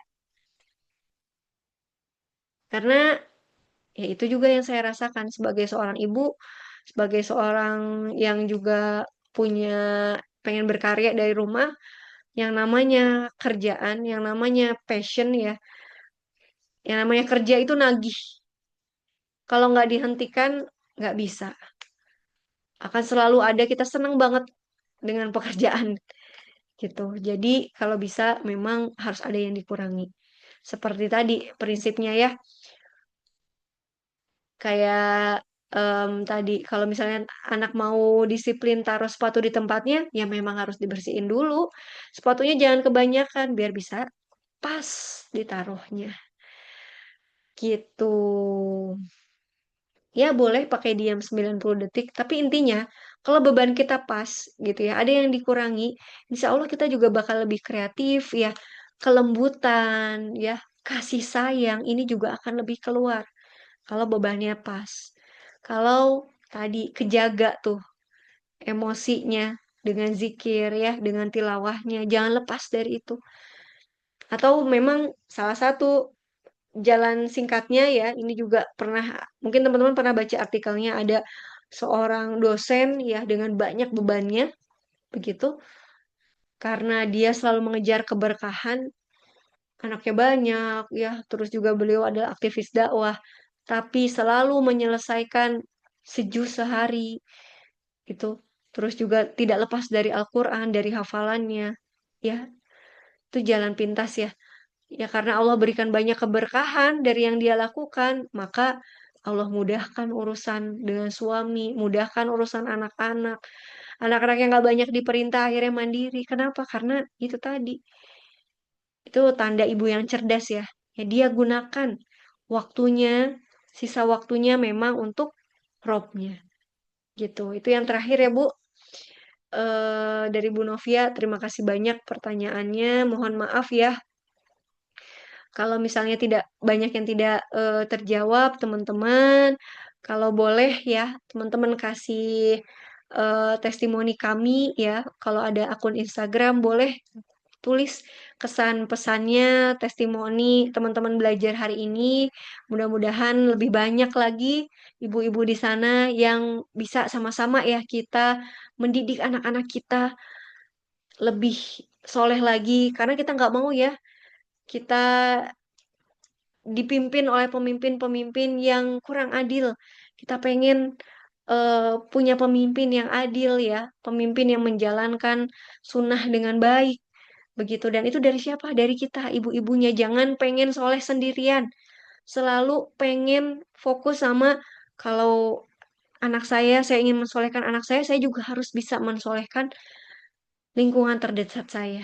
Karena ya itu juga yang saya rasakan sebagai seorang ibu, sebagai seorang yang juga punya pengen berkarya dari rumah, yang namanya kerjaan, yang namanya passion ya, yang namanya kerja itu nagih. Kalau nggak dihentikan, nggak bisa. Akan selalu ada, kita senang banget dengan pekerjaan gitu. Jadi kalau bisa memang harus ada yang dikurangi. Seperti tadi prinsipnya ya, kayak tadi kalau misalnya anak mau disiplin taruh sepatu di tempatnya, ya memang harus dibersihin dulu. Sepatunya jangan kebanyakan biar bisa pas ditaruhnya. Gitu. Ya boleh pakai diam 90 detik, tapi intinya kalau beban kita pas gitu ya, ada yang dikurangi, insya Allah kita juga bakal lebih kreatif ya, kelembutan ya, kasih sayang ini juga akan lebih keluar kalau bebannya pas. Kalau tadi kejaga tuh emosinya dengan zikir ya, dengan tilawahnya, jangan lepas dari itu. Atau memang salah satu jalan singkatnya ya, ini juga pernah, mungkin teman-teman pernah baca artikelnya, ada seorang dosen ya dengan banyak bebannya, begitu, karena dia selalu mengejar keberkahan, anaknya banyak ya, terus juga beliau adalah aktivis dakwah, tapi selalu menyelesaikan sejuz sehari, gitu. Terus juga tidak lepas dari Al-Quran, dari hafalannya, ya, itu jalan pintas ya. Ya karena Allah berikan banyak keberkahan dari yang dia lakukan, maka Allah mudahkan urusan dengan suami, mudahkan urusan anak-anak. Anak-anak yang gak banyak diperintah akhirnya mandiri. Kenapa? Karena itu tadi. Itu tanda ibu yang cerdas ya. Ya dia gunakan waktunya, sisa waktunya memang untuk robnya. Gitu. Itu yang terakhir ya Bu. Dari Bu Novia, terima kasih banyak pertanyaannya. Mohon maaf ya kalau misalnya tidak banyak yang tidak terjawab, teman-teman. Kalau boleh ya, teman-teman kasih testimoni kami ya. Kalau ada akun Instagram, boleh tulis kesan pesannya, testimoni teman-teman belajar hari ini. Mudah-mudahan lebih banyak lagi ibu-ibu di sana yang bisa sama-sama ya kita mendidik anak-anak kita lebih soleh lagi. Karena kita nggak mau ya kita dipimpin oleh pemimpin-pemimpin yang kurang adil. Kita pengen punya pemimpin yang adil ya, pemimpin yang menjalankan sunnah dengan baik. Begitu. Dan itu dari siapa? Dari kita, ibu-ibunya. Jangan pengen soleh sendirian. Selalu pengen fokus sama kalau anak saya ingin mensolehkan anak saya juga harus bisa mensolehkan lingkungan terdekat saya.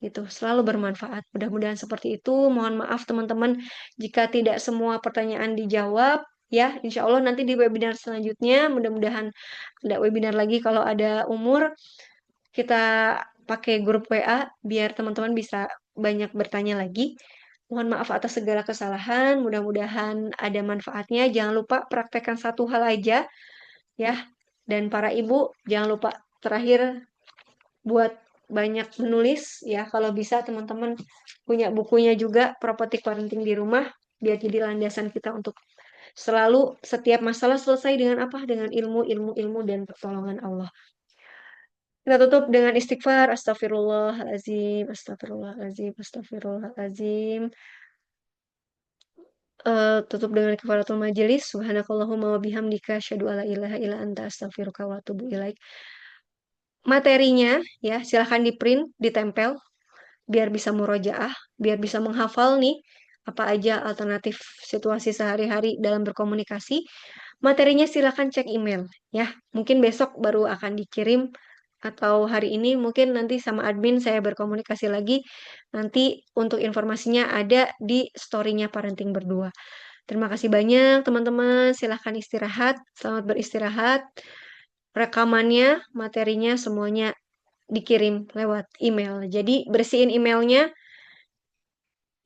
Gitu, selalu bermanfaat. Mudah-mudahan seperti itu. Mohon maaf teman-teman jika tidak semua pertanyaan dijawab. Ya, insya Allah nanti di webinar selanjutnya, mudah-mudahan ada webinar lagi kalau ada umur, kita pakai grup WA biar teman-teman bisa banyak bertanya lagi. Mohon maaf atas segala kesalahan, mudah-mudahan ada manfaatnya. Jangan lupa praktekkan satu hal aja ya. Dan para ibu, jangan lupa terakhir buat banyak menulis ya. Kalau bisa teman-teman punya bukunya juga, Properti Parenting di Rumah, biar jadi landasan kita untuk selalu setiap masalah selesai dengan apa? Dengan ilmu, ilmu, ilmu dan pertolongan Allah. Kita tutup dengan istighfar. Astagfirullahalazim, astagfirullahalazim, astagfirullahalazim. Tutup dengan kafaratul majelis. Subhanakallahumma wa bihamdika asyhadu alla ilaha illa anta astaghfiruka wa atubu ilaik. Materinya ya silahkan di print, ditempel biar bisa murojaah, biar bisa menghafal nih apa aja alternatif situasi sehari-hari dalam berkomunikasi. Materinya silahkan cek email ya. Mungkin besok baru akan dikirim atau hari ini mungkin nanti sama admin saya berkomunikasi lagi. Nanti untuk informasinya ada di story-nya Parenting Berdua. Terima kasih banyak teman-teman. Silahkan istirahat. Selamat beristirahat. Rekamannya, materinya semuanya dikirim lewat email. Jadi bersihin emailnya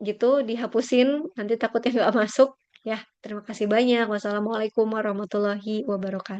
gitu, dihapusin, nanti takutnya nggak masuk. Ya, terima kasih banyak. Wassalamualaikum warahmatullahi wabarakatuh.